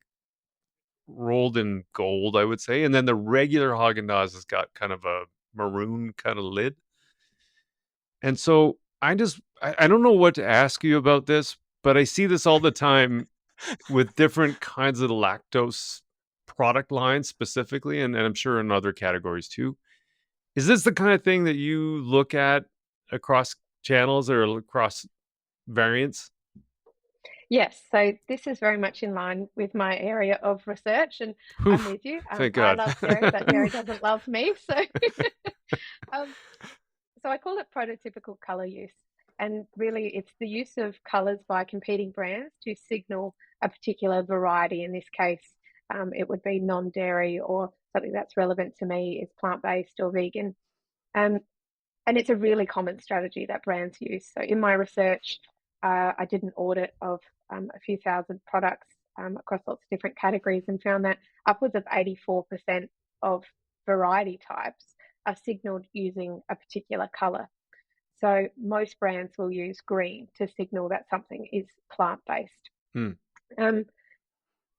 rolled in gold, I would say. And then the regular Hagen-Dazs has got kind of a maroon kind of lid. And so I don't know what to ask you about this, but I see this all the time with different kinds of lactose product lines specifically, and I'm sure in other categories too. Is this the kind of thing that you look at across channels or across variants? Yes, so this is very much in line with my area of research, and Whew, I'm with you. thank I God. love dairy, but dairy doesn't love me. So, um, so I call it prototypical color use. And really, it's the use of colors by competing brands to signal a particular variety. In this case, it would be non-dairy, or something that's relevant to me is plant-based or vegan. Um, and it's a really common strategy that brands use. So in my research, I did an audit of a few thousand products across lots of different categories, and found that upwards of 84% of variety types are signaled using a particular color. So most brands will use green to signal that something is plant-based. Hmm.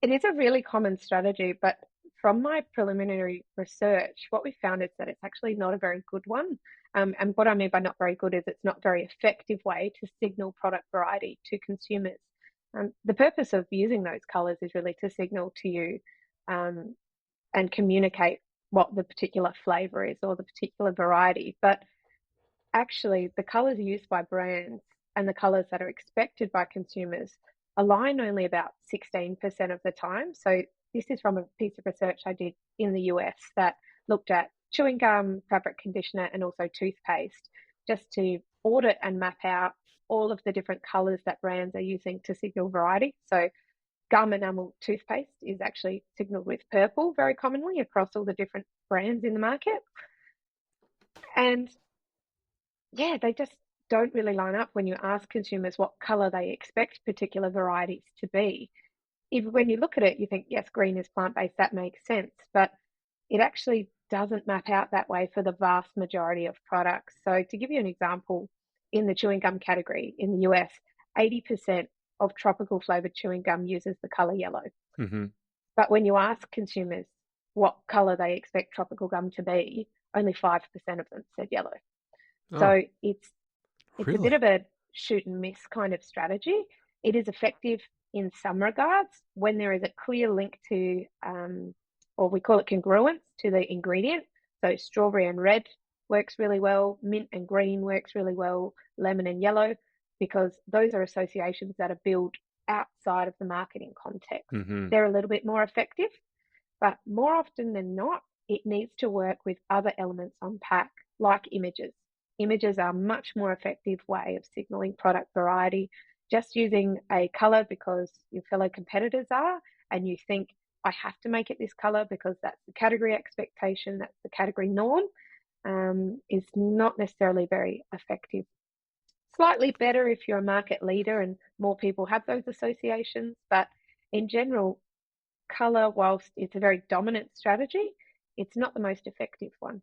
It is a really common strategy, but from my preliminary research, what we found is that it's actually not a very good one. And what I mean by not very good is it's not a very effective way to signal product variety to consumers. The purpose of using those colors is really to signal to you and communicate what the particular flavor is or the particular variety. But actually, the colors used by brands and the colors that are expected by consumers align only about 16% of the time. So this is from a piece of research I did in the US that looked at chewing gum, fabric conditioner, and also toothpaste, just to audit and map out all of the different colors that brands are using to signal variety. So gum enamel toothpaste is actually signaled with purple very commonly across all the different brands in the market. And yeah, they just don't really line up when you ask consumers what color they expect particular varieties to be. Even when you look at it, you think, yes, green is plant-based, that makes sense, but it actually doesn't map out that way for the vast majority of products. So to give you an example, in the chewing gum category in the US, 80% of tropical flavored chewing gum uses the color yellow. Mm-hmm. But when you ask consumers what color they expect tropical gum to be, only 5% of them said yellow. So it's a bit Really? of a shoot and miss kind of strategy. It is effective in some regards when there is a clear link to, or we call it congruence to the ingredient. So strawberry and red works really well, mint and green works really well, lemon and yellow, because those are associations that are built outside of the marketing context. Mm-hmm. They're a little bit more effective, but more often than not, it needs to work with other elements on pack, like images. Images are a much more effective way of signaling product variety. Just using a color because your fellow competitors are, and you think, I have to make it this color because that's the category expectation, that's the category norm, is not necessarily very effective. Slightly better if you're a market leader and more people have those associations, but in general, color, whilst it's a very dominant strategy, it's not the most effective one.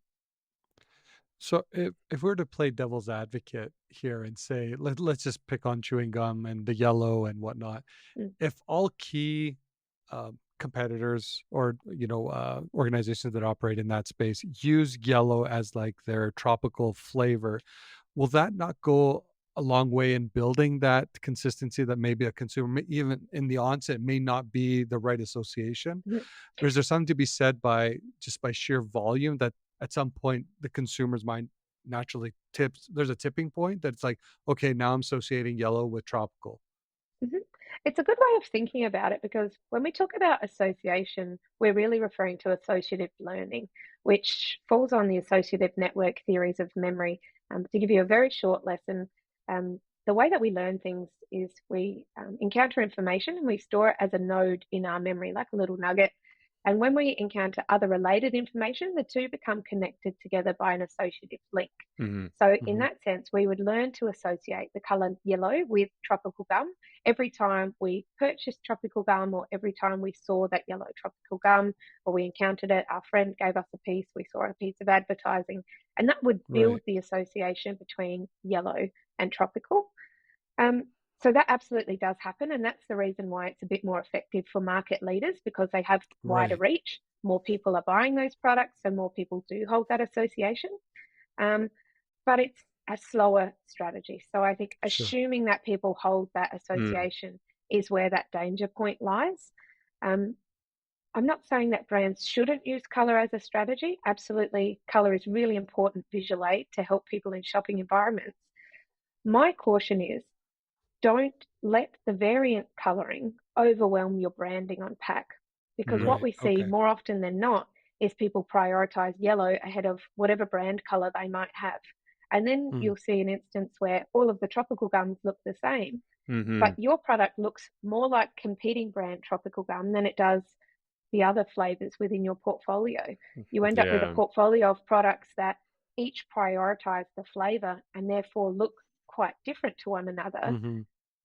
So if we were to play devil's advocate here and say, let's just pick on chewing gum and the yellow and whatnot. Mm. If all key competitors or, organizations that operate in that space use yellow as like their tropical flavor, will that not go a long way in building that consistency that maybe a consumer, even in the onset, may not be the right association? Mhm. Or is there something to be said by sheer volume that at some point the consumer's mind naturally tips? There's a tipping point that's like, okay, now I'm associating yellow with tropical. Mhm. It's a good way of thinking about it, because when we talk about association, we're really referring to associative learning, which falls on the associative network theories of memory. To give you a very short lesson, the way that we learn things is we encounter information and we store it as a node in our memory, like a little nugget. And when we encounter other related information, the two become connected together by an associative link. Mm-hmm. So in that sense, we would learn to associate the color yellow with tropical gum every time we purchased tropical gum, or every time we saw that yellow tropical gum, or we encountered it, our friend gave us a piece, we saw a piece of advertising, and that would build Right. the association between yellow and tropical. So that absolutely does happen, and that's the reason why it's a bit more effective for market leaders, because they have wider Right. reach. More people are buying those products, so more people do hold that association. But it's a slower strategy. So I think Sure. assuming that people hold that association is where that danger point lies. I'm not saying that brands shouldn't use color as a strategy. Absolutely, color is really important visual aid to help people in shopping environments. My caution is don't let the variant colouring overwhelm your branding on pack, because what Right. we see Okay. more often than not is people prioritise yellow ahead of whatever brand colour they might have. And then Mm. you'll see an instance where all of the tropical gums look the same, Mm-hmm. but your product looks more like competing brand tropical gum than it does the other flavors within your portfolio. You end up with a Yeah. portfolio of products that each prioritize the flavor and therefore look quite different to one another, hmm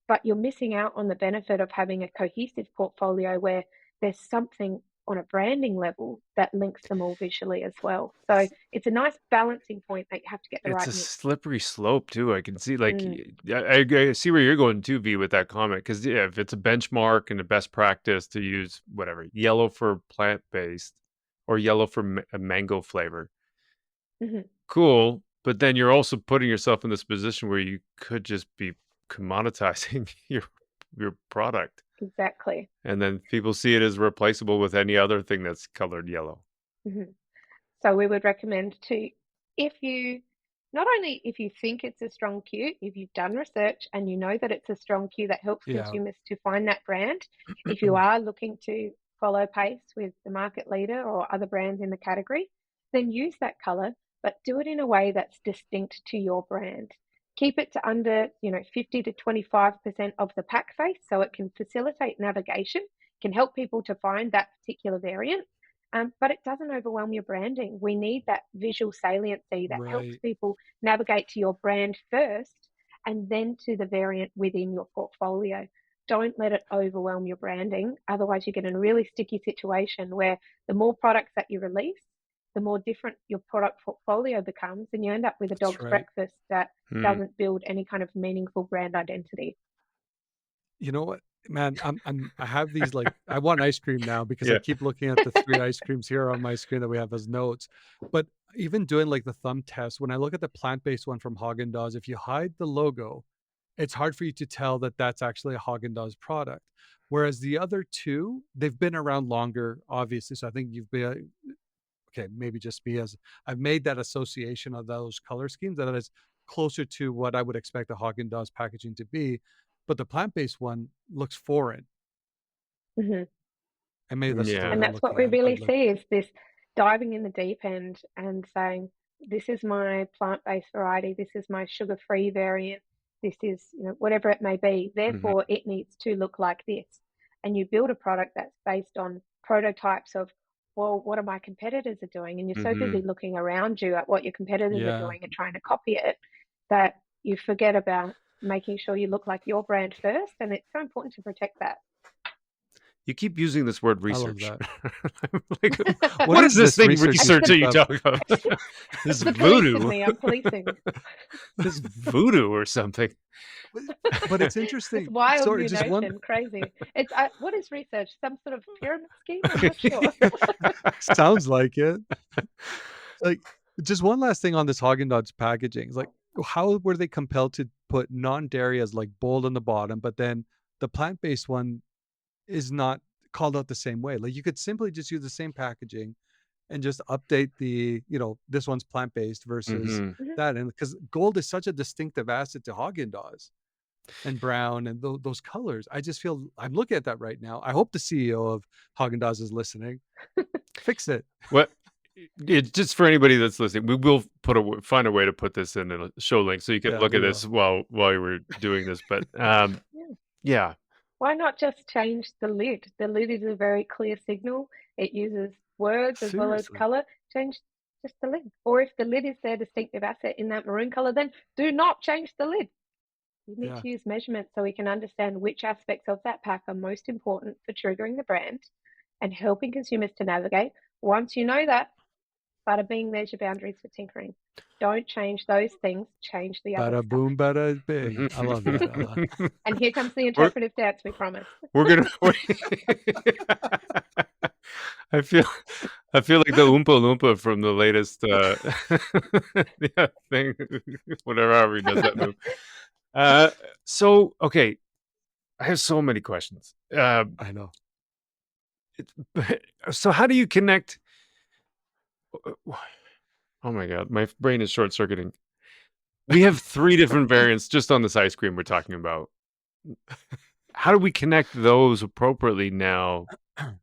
but you're missing out on the benefit of having a cohesive portfolio where there's something on a branding level that links them all visually as well. So It's it's a nice balancing point that you have to get the it's right a mix. slippery slope too. I can see like Mm, I see where you're going too, V, with that comment. Because yeah, if it's a benchmark and a best practice to use whatever yellow for plant-based or yellow for a mango flavor, mhm, cool. But then you're also putting yourself in this position where you could just be commoditizing your product, exactly. and then people see it as replaceable with any other thing that's colored yellow. Mhm. So we would recommend to, if you, not only if you think it's a strong cue, if you've done research and you know that it's a strong cue that helps Yeah. consumers to find that brand, if you are looking to follow pace with the market leader or other brands in the category, then use that color, but do it in a way that's distinct to your brand. Keep it to under, 50 to 25% of the pack face so it can facilitate navigation, can help people to find that particular variant, but it doesn't overwhelm your branding. We need that visual saliency that helps Right. people navigate to your brand first and then to the variant within your portfolio. Don't let it overwhelm your branding. Otherwise, you get in a really sticky situation where the more products that you release, the more different your product portfolio becomes, and you end up with a That's dog's right. breakfast that Hmm. doesn't build any kind of meaningful brand identity. You know what, man? I have these like I want ice cream now because I Yeah. keep looking at the 3 ice creams here on my screen that we have as notes. But even doing like the thumb test, when I look at the plant-based one from Hagen-Dazs, if you hide the logo, it's hard for you to tell that that's actually a Hagen-Dazs product. Whereas the other two, they've been around longer, obviously. So I think you've been okay, maybe just me as I've made that association of those color schemes that is closer to what I would expect a Haagen-Dazs packaging to be. But the plant-based one looks foreign. Mhm. And maybe that's just the way And Yeah. I'm that's what looking we at it. really But like, see is this diving in the deep end and saying, this is my plant-based variety, this is my sugar-free variant, this is, whatever it may be. Hmm. Therefore, it needs to look like this. And you build a product that's based on prototypes of, well, what are my competitors are doing? And you're so Hmm. busy looking around you at what your competitors are yeah, doing and trying to copy it that you forget about making sure you look like your brand first. And it's so important to protect that. You keep using this word I love research. that. I'm like, What what is is this this thing research you research that speak you of? talk about? This The police in voodoo. me, I'm policing. This voodoo or something. But it's This interesting. wild Sorry, new just one. notion, crazy. It's what is research? Some sort of pyramid scheme? I'm not sure. Sounds like it. Like, just one last thing on this Haagen-Dazs packaging. It's like, how were they compelled to put non-dairy as like bold on the bottom, but then the plant-based one is not called out the same way? Like, you could simply just use the same packaging and just update the, this one's plant-based versus Hmm. Mhm. that. And because gold is such a distinctive asset to Haagen-Dazs and brown and those colors. I just feel I'm looking at that right now. I hope the CEO of Haagen-Dazs is listening. Fix it. What? It's just for anybody that's listening. We will find a way to put this in a show link so you can Yeah, look we at will. this while you were doing this. But Yeah. yeah. Why not just change the lid? The lid is a very clear signal. It uses words as well as Seriously. color. Change just the lid. Or if the lid is their distinctive asset in that maroon color, then do not change the lid. You need Yeah. to use measurements so we can understand which aspects of that pack are most important for triggering the brand and helping consumers to navigate. Once you know that, bada bing, there's your boundaries for tinkering. Don't change those things, change the other Bada stuff. boom, bada bing. I love that. I love And here comes the we're interpretive dance, we promise. we're gonna. I feel like the Oompa Loompa from the latest yeah, thing, whatever however he does that move. So okay, I have so many questions. I know. So how do you connect? Oh my god, my brain is short circuiting. We have 3 different variants just on this ice cream we're talking about. How do we connect those appropriately now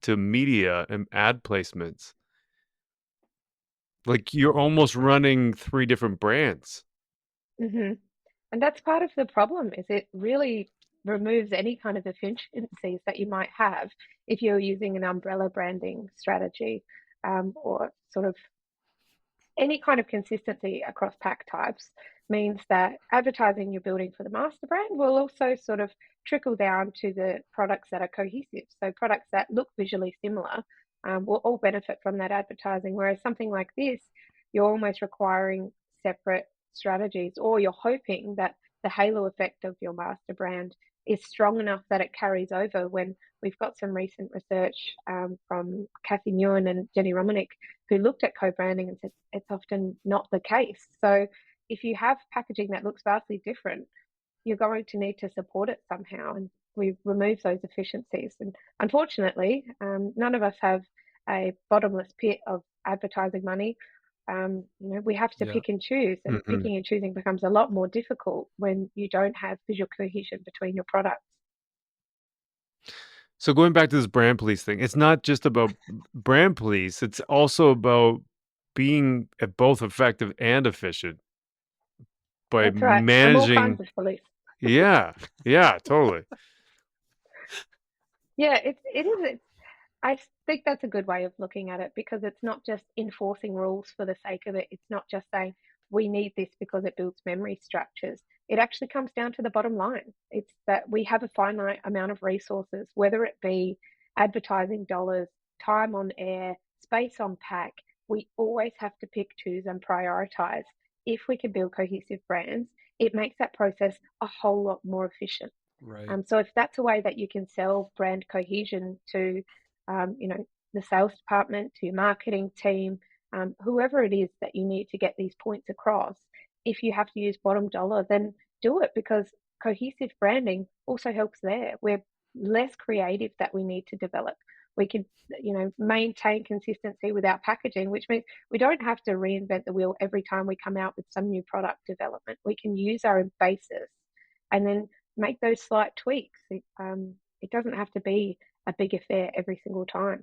to media and ad placements? Like, you're almost running 3 different brands. hmm And that's part of the problem, is it really removes any kind of efficiencies that you might have if you're using an umbrella branding strategy, or sort of any kind of consistency across pack types means that advertising you're building for the master brand will also sort of trickle down to the products that are cohesive. So products that look visually similar will all benefit from that advertising. Whereas something like this, you're almost requiring separate strategies, or you're hoping that the halo effect of your master brand is strong enough that it carries over. When we've got some recent research from Kathy Nguyen and Jenny Romanek, who looked at co-branding and said it's often not the case. So if you have packaging that looks vastly different, you're going to need to support it somehow, and we remove those efficiencies. And unfortunately, none of us have a bottomless pit of advertising money. We have to Yeah. pick and choose, and Mhm. picking and choosing becomes a lot more difficult when you don't have visual cohesion between your products. So going back to this brand police thing, it's not just about brand police, it's also about being both effective and efficient by That's right. I'm all kinds managing. of police. Yeah, totally. Yeah, it is. I think that's a good way of looking at it, because it's not just enforcing rules for the sake of it. It's not just saying we need this because it builds memory structures. It actually comes down to the bottom line. It's that we have a finite amount of resources, whether it be advertising dollars, time on air, space on pack. We always have to pick, choose, and prioritize. If we can build cohesive brands, it makes that process a whole lot more efficient. Right. So if that's a way that you can sell brand cohesion to the sales department, to your marketing team, whoever it is that you need to get these points across, if you have to use bottom dollar, then do it, because cohesive branding also helps there. We're less creative that we need to develop. We can, maintain consistency with our packaging, which means we don't have to reinvent the wheel every time we come out with some new product development. We can use our basis and then make those slight tweaks. It doesn't have to be a big affair every single time.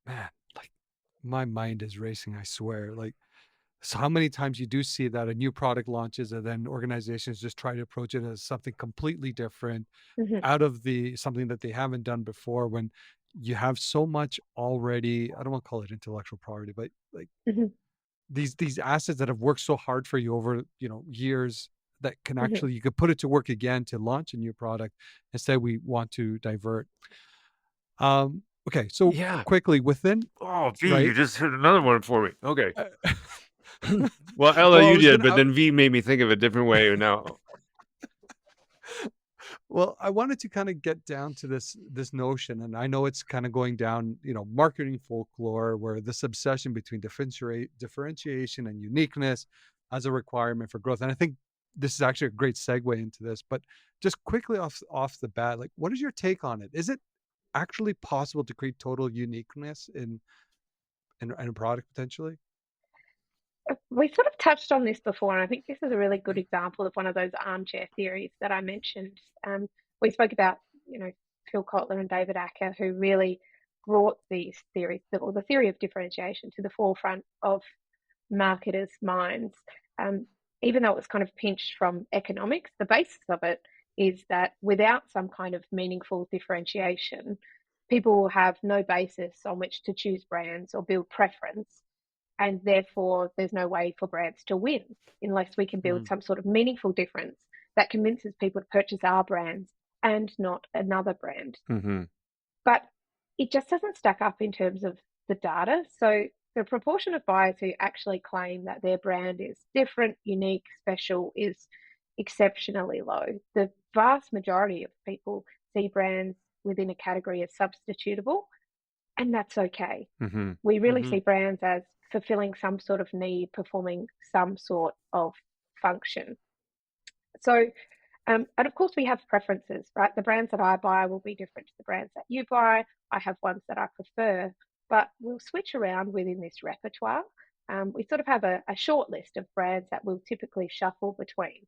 Man, like my mind is racing, I swear. Like, so how many times you do see that a new product launches and then organizations just try to approach it as something completely different hmm out of something that they haven't done before, when you have so much already, I don't want to call it intellectual property, but like hmm these assets that have worked so hard for you over, years, that can hmm actually, you could put it to work again to launch a new product. Instead, we want to divert. Okay, so Yeah. quickly within, Oh, V, you right? just hit another one for me. Okay. Well, Well, Ella, I you was did, gonna. but then V made me think of a different way now. Well, I wanted to kind of get down to this notion, and I know it's kind of going down, marketing folklore, where this obsession between differentiation and uniqueness as a requirement for growth. And I think this is actually a great segue into this. But just quickly off the bat, like, what is your take on it? Is it actually possible to create total uniqueness in a product potentially? We sort of touched on this before, and I think this is a really good example of one of those armchair theories that I mentioned. We spoke about, Phil Kotler and David Acker, who really brought these theories, or the theory of differentiation, to the forefront of marketers' minds. Um, Even though it was kind of pinched from economics, the basis of it is that without some kind of meaningful differentiation, people will have no basis on which to choose brands or build preference. And therefore, there's no way for brands to win unless we can build some sort of meaningful difference that convinces people to purchase our brands and not another brand. Mm-hmm. But it just doesn't stack up in terms of the data. So the proportion of buyers who actually claim that their brand is different, unique, special is exceptionally low. The vast majority of people see brands within a category as substitutable, and that's okay. Mm-hmm. We really Mm-hmm. see brands as fulfilling some sort of need, performing some sort of function. So, and of course, we have preferences, right? The brands that I buy will be different to the brands that you buy. I have ones that I prefer, but we'll switch around within this repertoire. we sort of have a short list of brands that we'll typically shuffle between.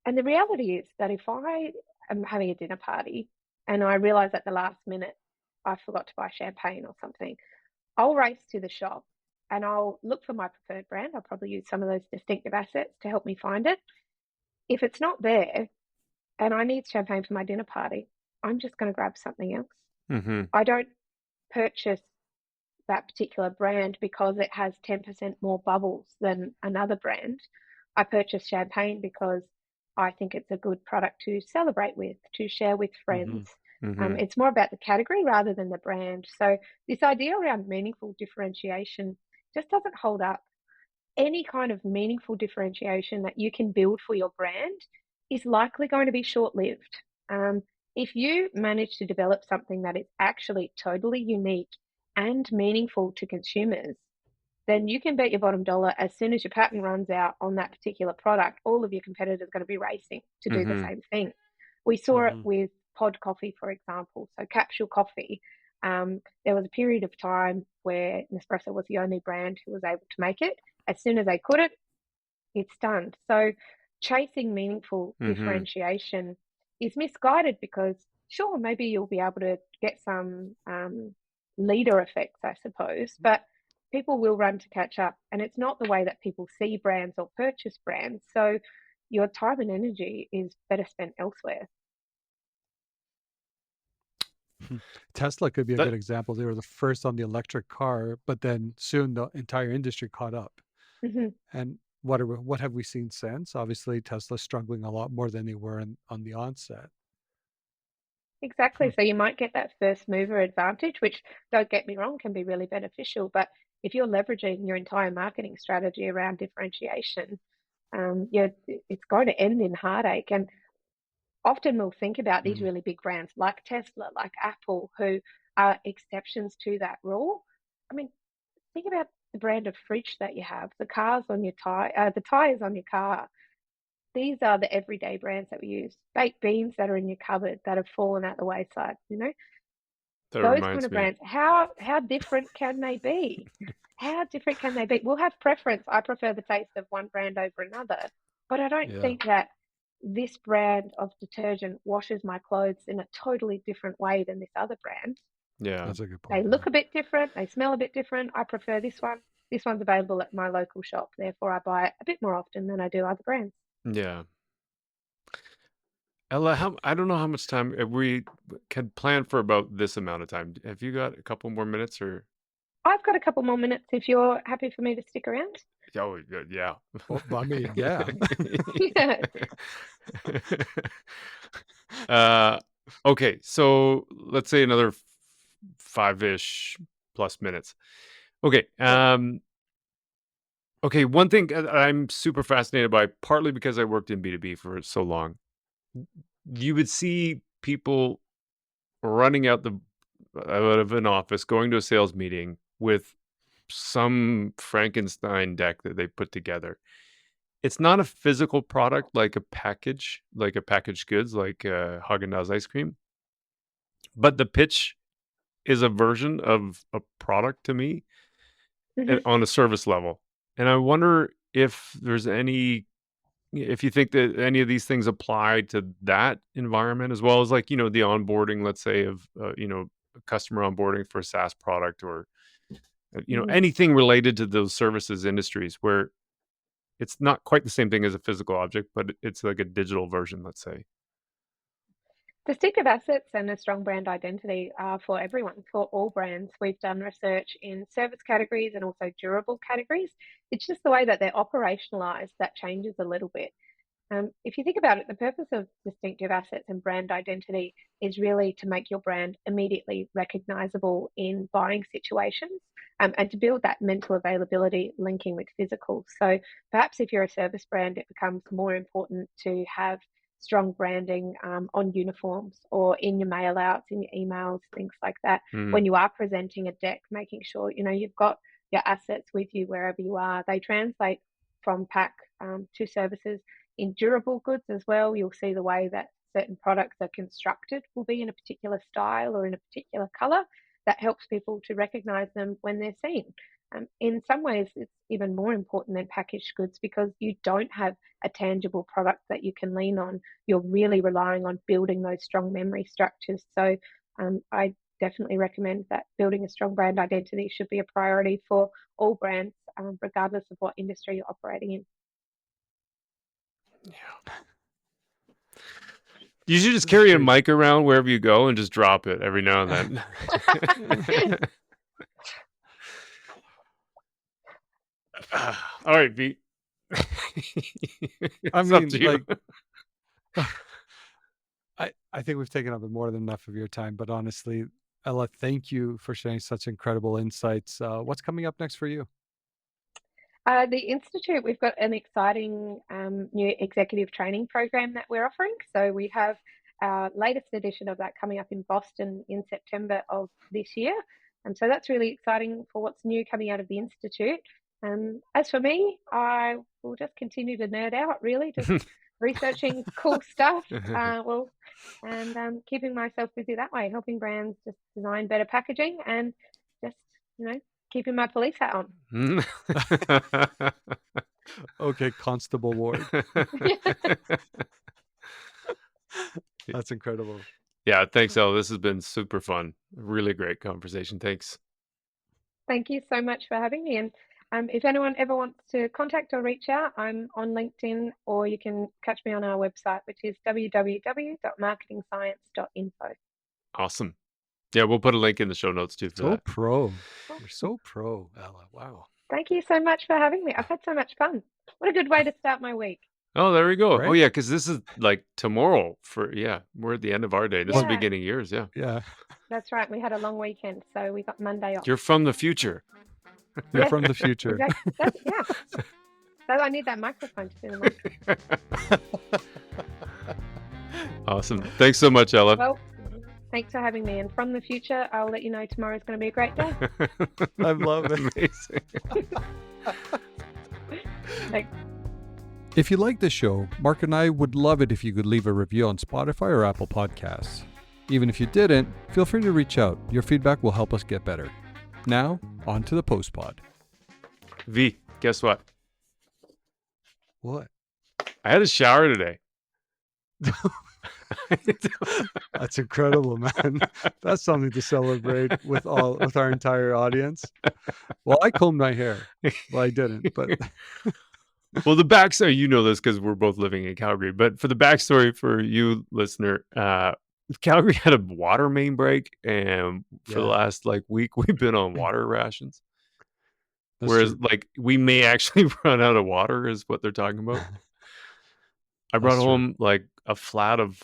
And the reality is that if I am having a dinner party and I realize at the last minute I forgot to buy champagne or something, I'll race to the shop and I'll look for my preferred brand. I'll probably use some of those distinctive assets to help me find it. If it's not there and I need champagne for my dinner party, I'm just going to grab something else. Mm-hmm. I don't purchase that particular brand because it has 10% more bubbles than another brand. I purchase champagne because I think it's a good product to celebrate with, to share with friends. Mm-hmm. It's more about the category rather than the brand. So this idea around meaningful differentiation just doesn't hold up. Any kind of meaningful differentiation that you can build for your brand is likely going to be short-lived. If you manage to develop something that is actually totally unique and meaningful to consumers, then you can bet your bottom dollar as soon as your patent runs out on that particular product, all of your competitors are going to be racing to do the same thing. We saw it with pod coffee, for example. So capsule coffee. There was a period of time where Nespresso was the only brand who was able to make it. As soon as they couldn't, it's done. So chasing meaningful differentiation is misguided because, sure, maybe you'll be able to get some leader effects, I suppose, but people will run to catch up, and it's not the way that people see brands or purchase brands. So your time and energy is better spent elsewhere. Tesla could be a good example. They were the first on the electric car, but then soon the entire industry caught up. And what have we seen since? Obviously, Tesla's struggling a lot more than they were on the onset. Exactly. So you might get that first mover advantage, which, don't get me wrong, can be really beneficial. But if you're leveraging your entire marketing strategy around differentiation, it's going to end in heartache. And often we'll think about these really big brands like Tesla, like Apple, who are exceptions to that rule. I mean, think about the brand of fridge that you have, the cars on your the tires on your car. These are the everyday brands that we use. Baked beans that are in your cupboard that have fallen at the wayside, Those kind of brands. How different can they be? How different can they be? We'll have preference. I prefer the taste of one brand over another, but I don't think that this brand of detergent washes my clothes in a totally different way than this other brand. Yeah, that's a good point. They look a bit different. They smell a bit different. I prefer this one. This one's available at my local shop. Therefore, I buy it a bit more often than I do other brands. Yeah. Ella, I don't know how much time we can plan for. About this amount of time. Have you got a couple more minutes, or? I've got a couple more minutes if you're happy for me to stick around. Oh, yeah. Well, I mean, yeah. Okay, so let's say another 5-ish plus minutes. Okay. Okay, one thing I'm super fascinated by, partly because I worked in B2B for so long, you would see people running out of an office, going to a sales meeting with some Frankenstein deck that they put together. It's not a physical product like a package, like a packaged goods, like Hagen-Dazs ice cream. But the pitch is a version of a product to me on a service level. And I wonder if you think that any of these things apply to that environment, as well as the onboarding, let's say, of, customer onboarding for a SaaS product, or, anything related to those services industries where it's not quite the same thing as a physical object, but it's like a digital version, let's say. Distinctive assets and a strong brand identity are for everyone, for all brands. We've done research in service categories and also durable categories. It's just the way that they're operationalized that changes a little bit. If you think about it, the purpose of distinctive assets and brand identity is really to make your brand immediately recognizable in buying situations, and to build that mental availability linking with physical. So perhaps if you're a service brand, it becomes more important to have strong branding on uniforms or in your mail outs, in your emails, things like that. When you are presenting a deck, making sure you've got your assets with you wherever you are. They translate from pack to services. In durable goods as well, you'll see the way that certain products are constructed will be in a particular style or in a particular color that helps people to recognize them when they're seen. In some ways, it's even more important than packaged goods because you don't have a tangible product that you can lean on. You're really relying on building those strong memory structures. So I definitely recommend that building a strong brand identity should be a priority for all brands, regardless of what industry you're operating in. Yeah. You should just carry a mic around wherever you go and just drop it every now and then. All right, V. I mean, like, I think we've taken up more than enough of your time, but honestly, Ella, thank you for sharing such incredible insights. What's coming up next for you? The Institute, we've got an exciting new executive training program that we're offering. So we have our latest edition of that coming up in Boston in September of this year. And so that's really exciting for what's new coming out of the Institute. As for me, I will just continue to nerd out, really, just researching cool stuff, and keeping myself busy that way, helping brands just design better packaging and just, keeping my police hat on. Okay, Constable Ward. That's incredible. Yeah, thanks, Elle. This has been super fun. Really great conversation. Thanks. Thank you so much for having me. And if anyone ever wants to contact or reach out, I'm on LinkedIn, or you can catch me on our website, which is www.marketingscience.info. Awesome. Yeah, we'll put a link in the show notes too. So pro. You're so pro, Ella. Wow. Thank you so much for having me. I've had so much fun. What a good way to start my week. Oh, there we go. Right? Oh, yeah, because this is like tomorrow we're at the end of our day. This is beginning years, yeah. Yeah. That's right. We had a long weekend, so we got Monday off. You're from the future. You're from the future. Exactly. Yeah. So I need that microphone to do the mic. Awesome. Thanks so much, Ella. Well, thanks for having me. And from the future, I'll let you know tomorrow's going to be a great day. I love it. Amazing. Thanks. If you like the show, Marc and I would love it if you could leave a review on Spotify or Apple Podcasts. Even if you didn't, feel free to reach out. Your feedback will help us get better. Now, on to the post-pod. V, guess what? What? I had a shower today. That's incredible, man. That's something to celebrate with our entire audience. Well, I combed my hair. Well, I didn't, but well, the backstory, you know this because we're both living in Calgary, but for the backstory for you, listener, Calgary had a water main break, and for the last week, we've been on water rations. That's whereas true. We may actually run out of water is what they're talking about. I brought home a flat of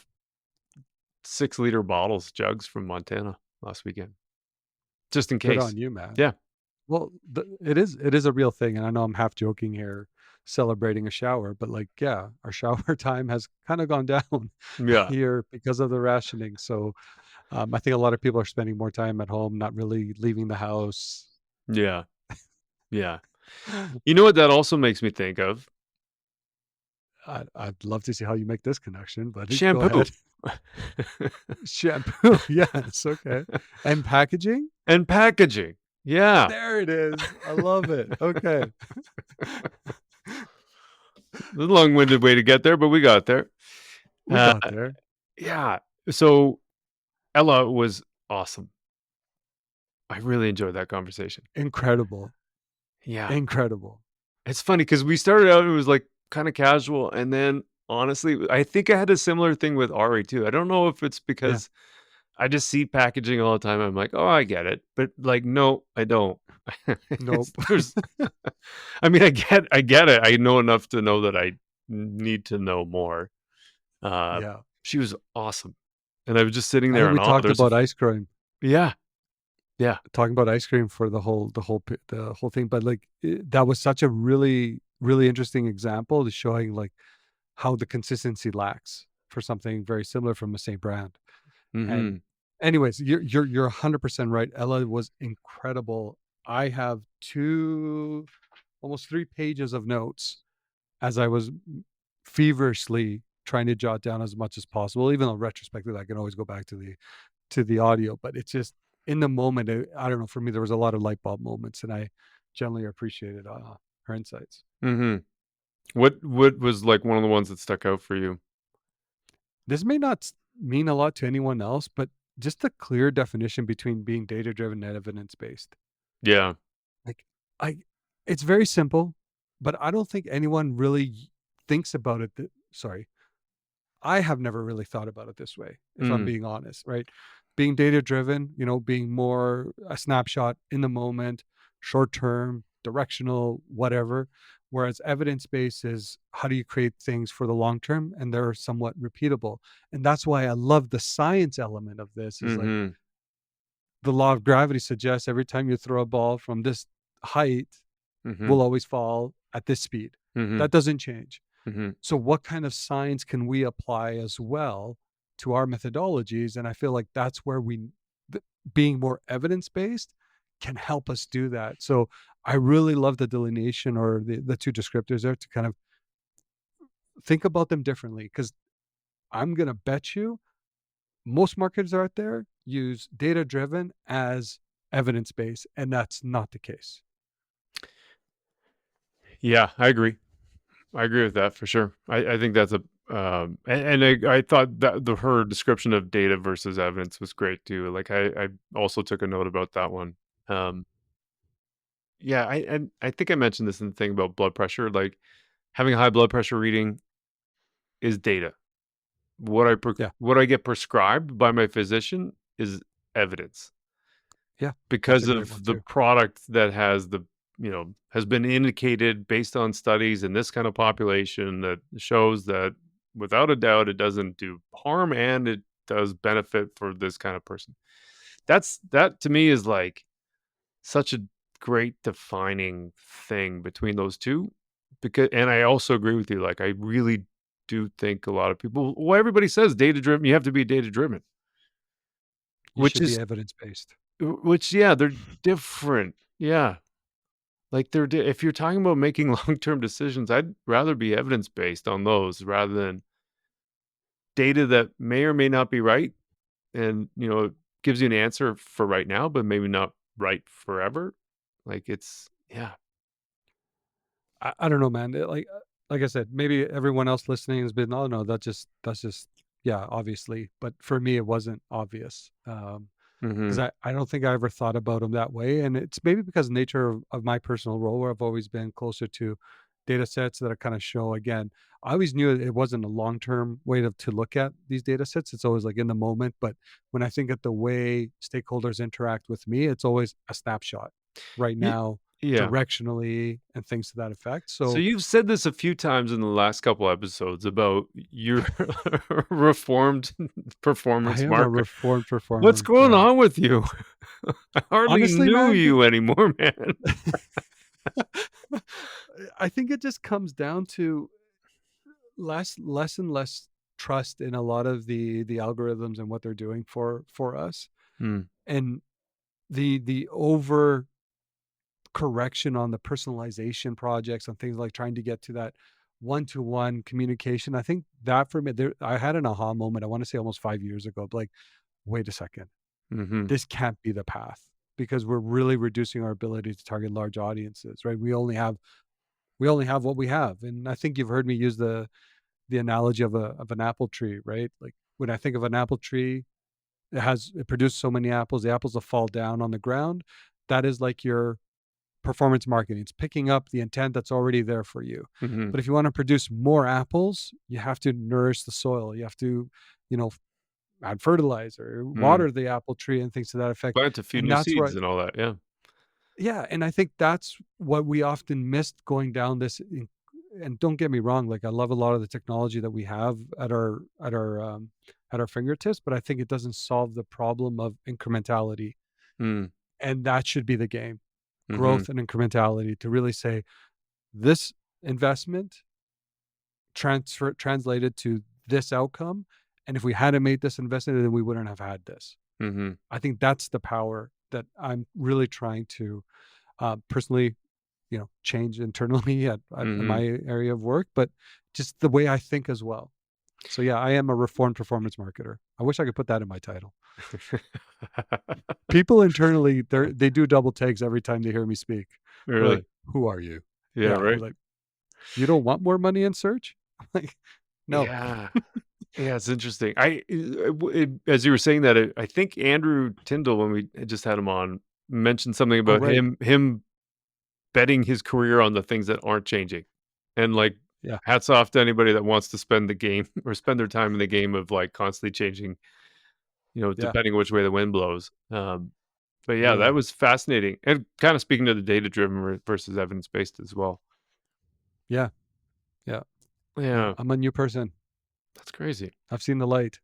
6-liter jugs from Montana last weekend, just in case. Good on you, man. Yeah. Well, it is a real thing, and I know I'm half joking here, celebrating a shower, but our shower time has kind of gone down here because of the rationing. So I think a lot of people are spending more time at home, not really leaving the house. Yeah. You know what that also makes me think of? I'd love to see how you make this connection, but shampoo. Shampoo, yes, okay. And packaging? Yeah. There it is. I love it. Okay. A long-winded way to get there, but we got there. Yeah. So Ella was awesome. I really enjoyed that conversation. Incredible. Yeah. Incredible. It's funny because we started out, it was kind of casual. And then honestly, I think I had a similar thing with Ari too. I don't know if it's because I just see packaging all the time. I'm like, oh, I get it. But no, I don't. Nope. I mean, I get it. I know enough to know that I need to know more. She was awesome. And I was just sitting there. We talked about ice cream. Yeah. Talking about ice cream for the whole thing. But that was such a really, really interesting example to showing how the consistency lacks for something very similar from the same brand. Mm-hmm. And anyways, you're 100% right. Ella was incredible. I have almost 3 pages of notes as I was feverishly trying to jot down as much as possible. Even though retrospectively, I can always go back to the audio, but it's just in the moment. I don't know. For me, there was a lot of light bulb moments, and generally appreciated her insights. Mm-hmm. What was like one of the ones that stuck out for you? This may not mean a lot to anyone else, but just a clear definition between being data-driven and evidence-based. Yeah. Like, it's very simple, but I don't think anyone really thinks about it. Sorry, I have never really thought about it this way, if I'm being honest, right? Being data-driven, being more a snapshot in the moment, short-term, directional, whatever. Whereas evidence-based is how do you create things for the long term, and they're somewhat repeatable. And that's why I love the science element of this. Is like the law of gravity suggests every time you throw a ball from this height, will always fall at this speed. That doesn't change. So what kind of science can we apply as well to our methodologies? And I feel like that's where being more evidence-based can help us do that. So I really love the delineation or the two descriptors there to kind of think about them differently, because I'm going to bet you most marketers out there use data-driven as evidence-based, and that's not the case. Yeah, I agree. I agree with that for sure. I think that's I thought that her description of data versus evidence was great too. Like I also took a note about that one. Yeah, I think I mentioned this in the thing about blood pressure. Like having a high blood pressure reading is data. What I get prescribed by my physician is evidence. Yeah, because of the product that has has been indicated based on studies in this kind of population that shows that without a doubt it doesn't do harm and it does benefit for this kind of person. That to me is like such a great defining thing between those two. And I also agree with you. Like I really do think a lot of people, well, everybody says data driven, you have to be data driven, which is evidence based. Which, yeah, they're different. Yeah. Like if you're talking about making long-term decisions, I'd rather be evidence-based on those rather than data that may or may not be right. And, it gives you an answer for right now, but maybe not right forever. Like yeah. I don't know, man. Like I said, maybe everyone else listening has been, oh no, that's just, yeah, obviously. But for me, it wasn't obvious. Because I don't think I ever thought about them that way. And it's maybe because of the nature of my personal role, where I've always been closer to data sets that are kind of show, again, I always knew it wasn't a long-term way to look at these data sets. It's always like in the moment. But when I think of the way stakeholders interact with me, it's always a snapshot right now, directionally, and things to that effect. So you've said this a few times in the last couple episodes about your reformed performance, Marc. I am a reformed performer. What's going on with you? I hardly knew you anymore, man. I think it just comes down to less and less trust in a lot of the algorithms and what they're doing for us, and the over correction on the personalization projects and things like trying to get to that one-to-one communication. I think that for me, I had an aha moment, I want to say almost 5 years ago, like, wait a second, this can't be the path, because we're really reducing our ability to target large audiences, right? We only have what we have. And I think you've heard me use the analogy of an apple tree, right? Like when I think of an apple tree, it produces so many apples, the apples will fall down on the ground. That is like your performance marketing. It's picking up the intent that's already there for you. But if you want to produce more apples, you have to nourish the soil. You have to, add fertilizer, water the apple tree, and things to that effect. Plant a few new seeds and all that. Yeah. Yeah. And I think that's what we often missed going down this. And don't get me wrong, like I love a lot of the technology that we have at our fingertips, but I think it doesn't solve the problem of incrementality. And that should be the game. Growth and incrementality, to really say this investment translated to this outcome. And if we hadn't made this investment, then we wouldn't have had this. I think that's the power that I'm really trying to personally, change internally at my area of work, but just the way I think as well. So yeah, I am a reformed performance marketer. I wish I could put that in my title. People internally, they do double takes every time they hear me speak. We're Really? like, who are you? Yeah, We're right. like, you don't want more money in search? Like, no. Yeah. Yeah, it's interesting. As you were saying that, I think Andrew Tyndall, when we just had him on, mentioned something Oh, about right. him betting his career on the things that aren't changing. And like, Yeah. hats off to anybody that wants to spend the game or spend their time in the game of like constantly changing, Yeah. depending which way the wind blows. But yeah, that Really. was fascinating. And kind of speaking to the data driven versus evidence based as well. Yeah. Yeah. Yeah, I'm a new person. that's crazy. I've seen the light.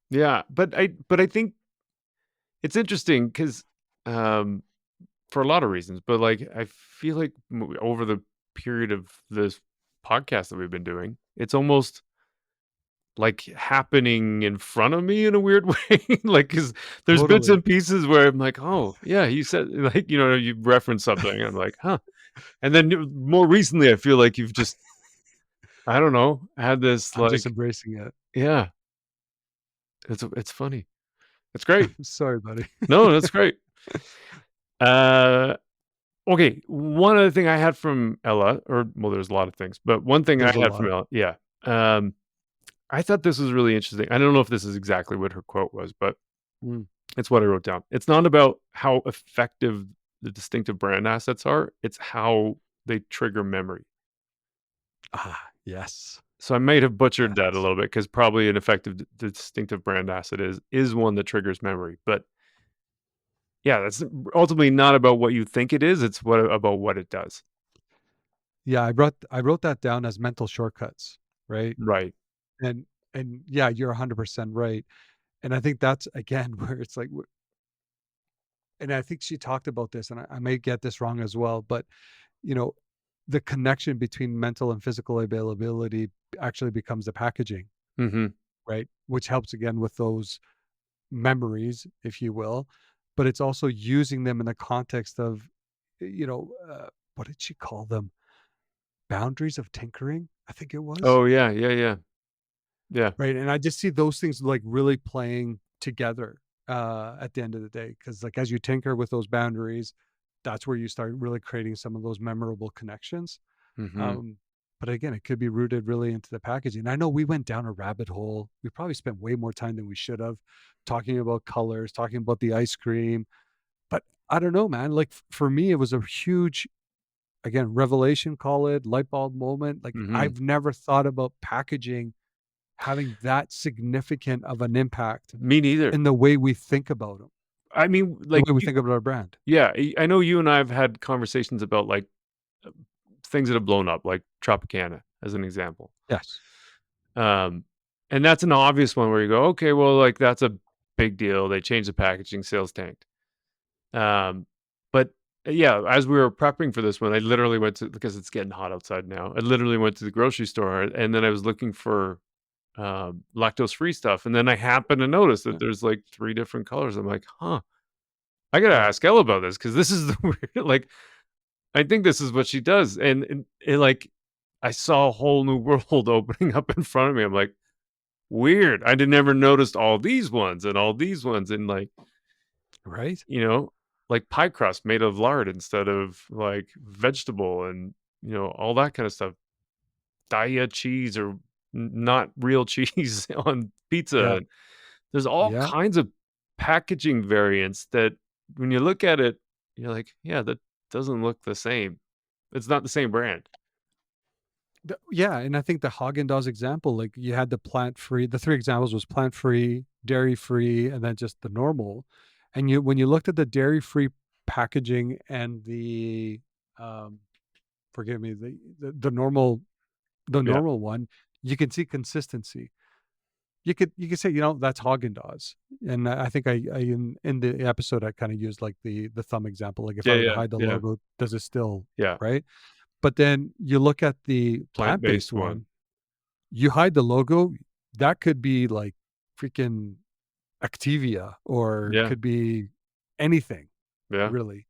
Yeah, but I think it's interesting because for a lot of reasons, but like I feel like over the period of this podcast that we've been doing, it's almost like happening in front of me in a weird way. Like, because there's bits Totally. and pieces where I'm like, oh yeah, you said, like, you referenced something, and I'm like, huh. And then more recently, I feel like you've just, I don't know, had this I'm just like, embracing it. yeah, it's funny, it's great. Sorry, buddy. No, that's great. Okay, one other thing I had from Ella, there's a lot of things, but one thing I There's a had from lot. Ella, yeah. I thought this was really interesting. I don't know if this is exactly what her quote was, but Mm. it's what I wrote down. It's not about how effective the distinctive brand assets are, it's how they trigger memory. Yes. So I might have butchered that a Yes. little bit because probably an effective distinctive brand asset is one that triggers memory. But yeah, that's ultimately not about what you think it is, it's about what it does. Yeah, I wrote that down as mental shortcuts, right? Right. And yeah, you're 100% right. And I think that's again where it's like, and I think she talked about this, and I may get this wrong as well, but you know, the connection between mental and physical availability actually becomes the packaging, Mm-hmm. right? Which helps again with those memories, if you will, but it's also using them in the context of, what did she call them? Boundaries of tinkering, I think it was. Oh yeah, yeah. Right, and I just see those things, like, really playing together, at the end of the day, because like, as you tinker with those boundaries, that's where you start really creating some of those memorable connections, Mm-hmm. um, but again, it could be rooted really into the packaging. I know we went down a rabbit hole. We probably spent way more time than we should have talking about colors, talking about the ice cream, but I don't know, man, like, for me, it was a huge, again, revelation, call it, light bulb moment. Like, Mm-hmm. I've never thought about packaging having that significant of an impact Me neither. in the way we think about them, I mean, the like, way we think about our brand. yeah, I know you and I have had conversations about like things that have blown up, like Tropicana, as an example. Yes. Um, and that's an obvious one where you go, okay, well, like that's a big deal. They changed the packaging, sales tanked. But yeah, as we were prepping for this one, I literally went to, because it's getting hot outside now. I literally went to the grocery store, and then I was looking for lactose free stuff, and then I happened to notice that Yeah. there's like 3 different colors. I'm like, huh, I gotta Yeah. ask Ella about this, because this is the weird, like, I think this is what she does, and it, like, I saw a whole new world opening up in front of me. I'm like, weird. I didn't ever noticed all these ones and all these ones, and like, Right? like pie crust made of lard instead of like vegetable, and all that kind of stuff. Daya cheese or not real cheese on pizza. Yeah. And there's all Yeah. kinds of packaging variants that when you look at it, you're like, yeah, that doesn't look the same. It's not the same brand. Yeah, and I think the Hagen-Dazs example, like, you had the plant-free, the 3 examples was plant-free, dairy-free, and then just the normal, and when you looked at the dairy-free packaging and the, um, forgive me, the normal Yeah. one, you can see consistency. You could say, that's Häagen-Dazs, and I think I in the episode, I kinda used, like, the thumb example, like, if I were to hide the Yeah. logo, does it still, Yeah. right? But then you look at the Plant-based plant-based one. one, you hide the logo, that could be, like, freaking Activia, or Yeah. could be anything, Yeah. really,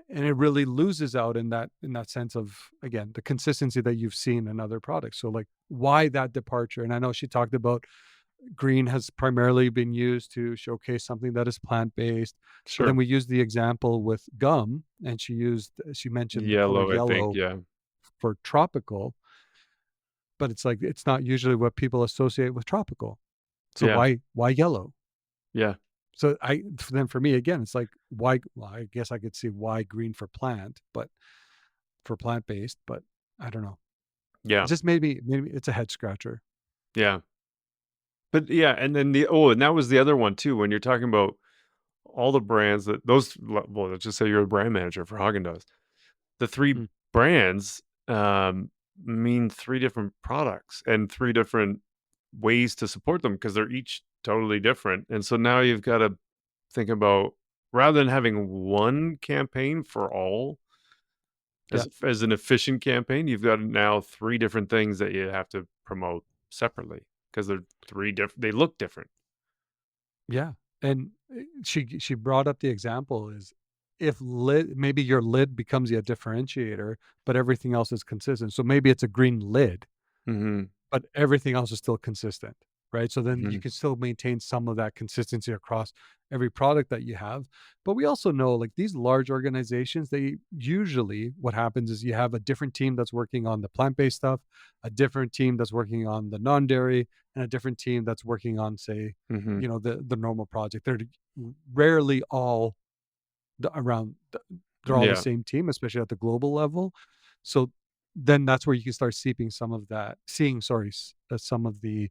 and it really loses out in that sense of, again, the consistency that you've seen in other products. So, like, why that departure? And I know she talked about green has primarily been used to showcase something that is plant-based. But then Sure. we used the example with gum, and she mentioned the color Yellow, I think. yellow Yeah. for tropical, but it's like it's not usually what people associate with tropical. So Yeah. why yellow? Yeah. So then for me again, it's like why? Well, I guess I could see why green for plant, but for plant-based, but I don't know. It Yeah. just maybe it's a head scratcher. Yeah. But yeah, and then and that was the other one too. When you're talking about all the brands well, let's just say you're a brand manager for Hagen-Dazs. The three Mm. brands mean three different products and three different ways to support them because they're each totally different. And so now you've got to think about, rather than having one campaign for all Yeah. as an efficient campaign, you've got now three different things that you have to promote separately because they're they look different. Yeah. And she brought up the example is if maybe your lid becomes a differentiator, but everything else is consistent. So maybe it's a green lid, Mm-hmm. but everything else is still consistent, right? So then you Mm-hmm. can still maintain some of that consistency across every product that you have. But we also know like these large organizations, they usually what happens is you have a different team that's working on the plant-based stuff, a different team that's working on the non-dairy, and a different team that's working on, say, Mm-hmm. the normal project. They're rarely all they're all the Yeah. same team, especially at the global level. So then that's where you can start seeing some of some of the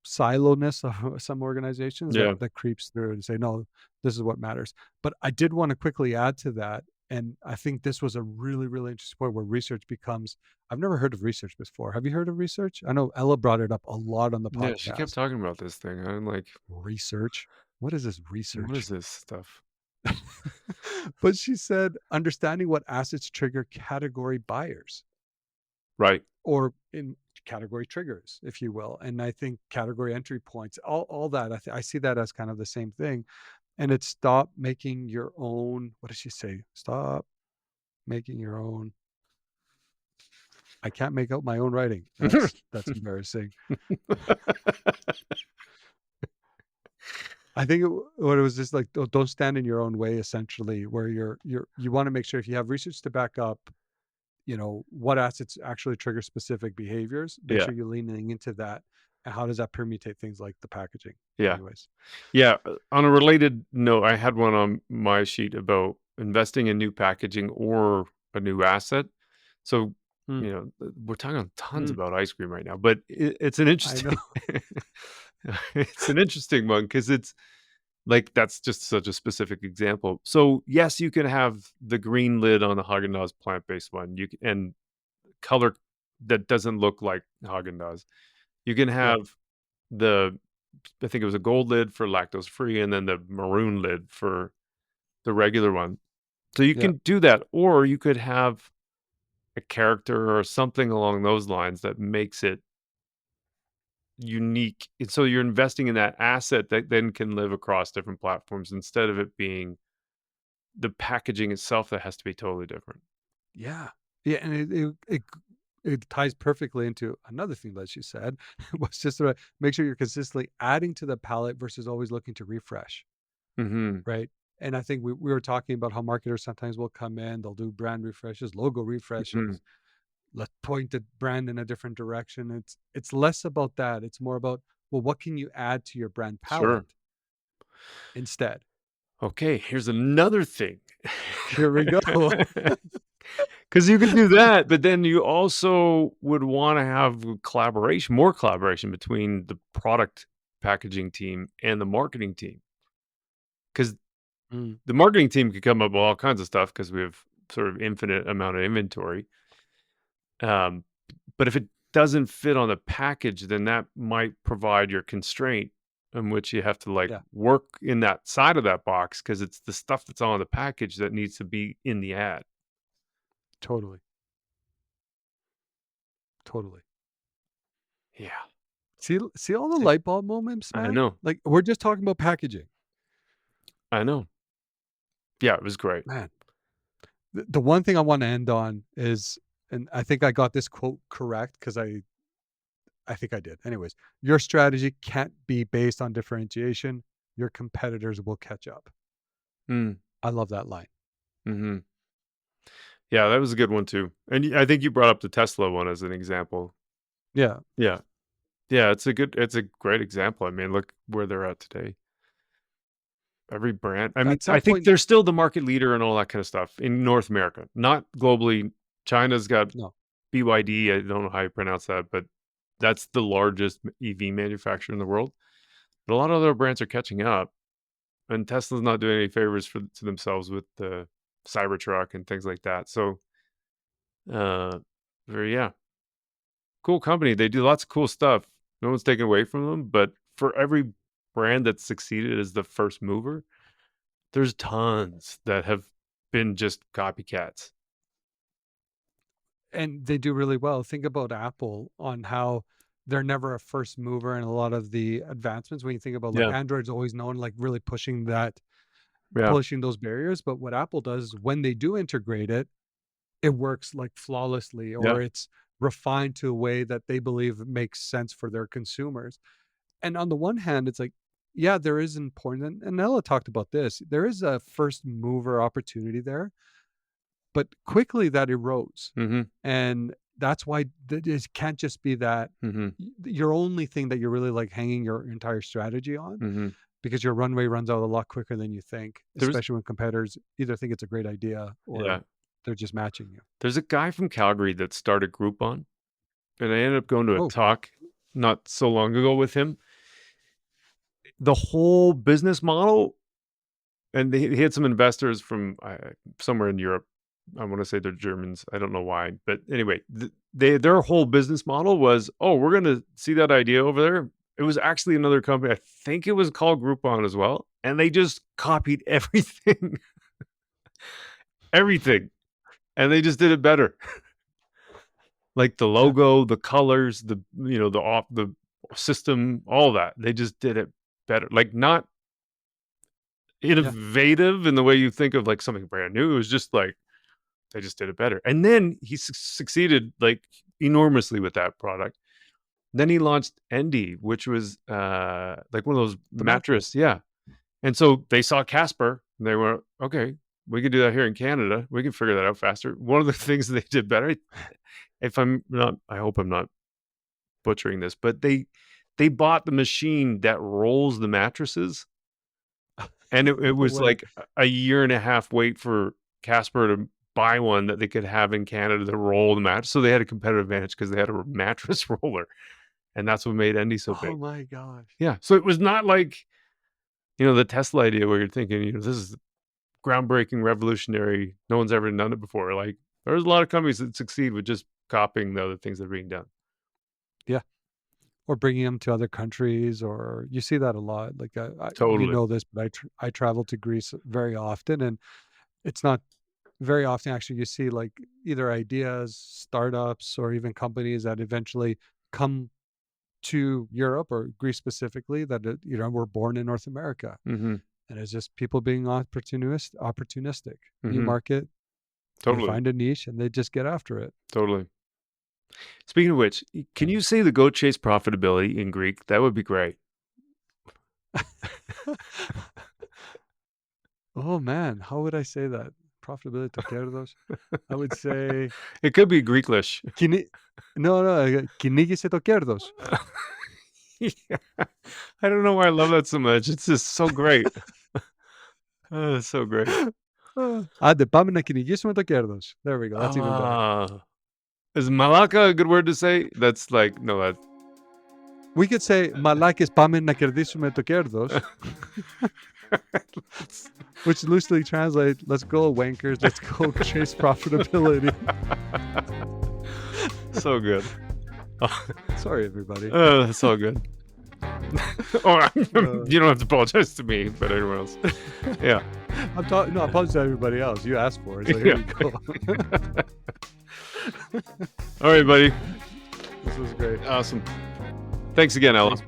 siloness of some organizations Yeah. that creeps through and say, no, this is what matters. But I did want to quickly add to that. And I think this was a really, really interesting point where research becomes, I've never heard of research before. Have you heard of research? I know Ella brought it up a lot on the Yeah. She kept podcast. talking about this thing. I'm like, Research? What is this what is research? this stuff? But she said, understanding what assets trigger category buyers Right. or in category triggers, if you will. And I think category entry points, all that, I see that as kind of the same thing. And it's stop making your own, what does she say? Stop making your own. I can't make out my own writing. That's embarrassing. I think what it was just like, don't stand in your own way, essentially, where you want to make sure if you have research to back up, what assets actually trigger specific behaviors, make Yeah. sure you're leaning into that. And how does that permutate things like the packaging? Yeah. Anyways. Yeah. On a related note, I had one on my sheet about investing in new packaging or a new asset. So, Mm, we're talking tons mm, about ice cream right now, but it's an I know. interesting, it's an interesting one because it's like, that's just such a specific example. So yes, you can have the green lid on the Haagen-Dazs plant-based one. And color that doesn't look like Haagen-Dazs. You can Yeah. have I think it was a gold lid for lactose free and then the maroon lid for the regular one. So you Yeah. can do that, or you could have a character or something along those lines that makes it unique. And so you're investing in that asset that then can live across different platforms instead of it being the packaging itself that has to be totally different. Yeah. Yeah. And it ties perfectly into another thing that she said was just to make sure you're consistently adding to the palette versus always looking to refresh. Mhm. Right. And I think we were talking about how marketers sometimes will come in, they'll do brand refreshes, logo Mhm. refreshes, let's point the brand in a different direction. It's less about that. It's more about, well, what can you add to your brand Sure. palette instead? Okay, here's another thing. Here we go. Because you can do that, but then you also would wanna have more collaboration between the product packaging team and the marketing team. Because Mm, the marketing team could come up with all kinds of stuff because we have sort of infinite amount of inventory. Um, but if it doesn't fit on the package, then that might provide your constraint in which you have to, like, yeah, work in that side of that box because it's the stuff that's on the package that needs to be in the ad. totally. Totally. Yeah. See all the See, light bulb moments, I man? know. Like we're just talking about packaging. I know. Yeah, it was great. Man. The one thing I want to end on is, and I think I got this quote correct because I think I did. Anyways, your strategy can't be based on differentiation. Your competitors will catch up. I love that line. Mm-hmm. Yeah, that was a good one too. And I think you brought up the Tesla one as an example. Yeah. Yeah. Yeah, it's a great example. I mean, look where they're at today. Every brand. I mean, At some I think point- they're still the market leader and all that kind of stuff in North America, not globally. China's got No. BYD. I don't know how you pronounce that, but that's the largest EV manufacturer in the world. But a lot of other brands are catching up, and Tesla's not doing any favors to themselves with the Cybertruck and things like that. So, yeah, cool company. They do lots of cool stuff. No one's taken away from them, but for every brand that's succeeded as the first mover, there's tons that have been just copycats. And they do really well. Think about Apple on how they're never a first mover in a lot of the advancements. When you think about like Android's always known like really pushing those barriers. But what Apple does is when they do integrate it, it works like flawlessly, or it's refined to a way that they believe makes sense for their consumers. And on the one hand, it's like, yeah, there is important, and Ella talked about this. There is a first mover opportunity there, but quickly that erodes. And that's why it can't just be that your only thing that you're really like hanging your entire strategy on, because your runway runs out a lot quicker than you think, especially when competitors either think it's a great idea or they're just matching you. There's a guy from Calgary that started Groupon, and I ended up going to a talk not so long ago with him. The whole business model, and he had some investors from somewhere in Europe. I want to say they're Germans. I don't know why. But anyway, their whole business model was, we're going to see that idea over there. It was actually another company. I think it was called Groupon as well. And they just copied everything. Everything. And they just did it better. Like the logo, the colors, the system, all that. They just did it better. Like not innovative in the way you think of like something brand new. It was just like they just did it better. And then he succeeded like enormously with that product. Then he launched Endy, which was like one of those mattress. Yeah. And so they saw Casper and they were, okay, we can do that here in Canada. We can figure that out faster. One of the things they did better, I hope I'm not butchering this, but they bought the machine that rolls the mattresses. And it was like a year and a half wait for Casper to buy one that they could have in Canada to roll the mattress. So they had a competitive advantage because they had a mattress roller. And that's what made Endy so big. Oh my gosh. Yeah. So it was not like, the Tesla idea where you're thinking, this is groundbreaking, revolutionary. No one's ever done it before. Like there's a lot of companies that succeed with just copying the other things that are being done. Yeah. Or bringing them to other countries, or you see that a lot. Like Totally. You know this, but I travel to Greece very often, and it's not very often actually you see like either ideas, startups, or even companies that eventually come to Europe or Greece specifically that were born in North America. And it's just people being opportunistic. New market, totally. They find a niche and they just get after it. Totally. Speaking of which, can you say the goat chase profitability in Greek? That would be great. Oh man, how would I say that? Profitability to kerdos? I would say it could be Greeklish. Κυνήγησε το κέρδος. I don't know why I love that so much. It's just so great. It's so great. Άντε, πάμε να κυνηγήσουμε το κέρδος. There we go. That's even better. Is malaka a good word to say? That's like, no, that. We could say, malakes πάμε να κερδίσουμε το κέρδος. Which loosely translates, let's go wankers, let's go chase profitability. So good. Sorry, everybody. That's so good. You don't have to apologize to me, but everyone else. Yeah. I apologize to everybody else. You asked for it, so here we go. All right, buddy. This was great. Awesome. Thanks again, Ella. Thanks,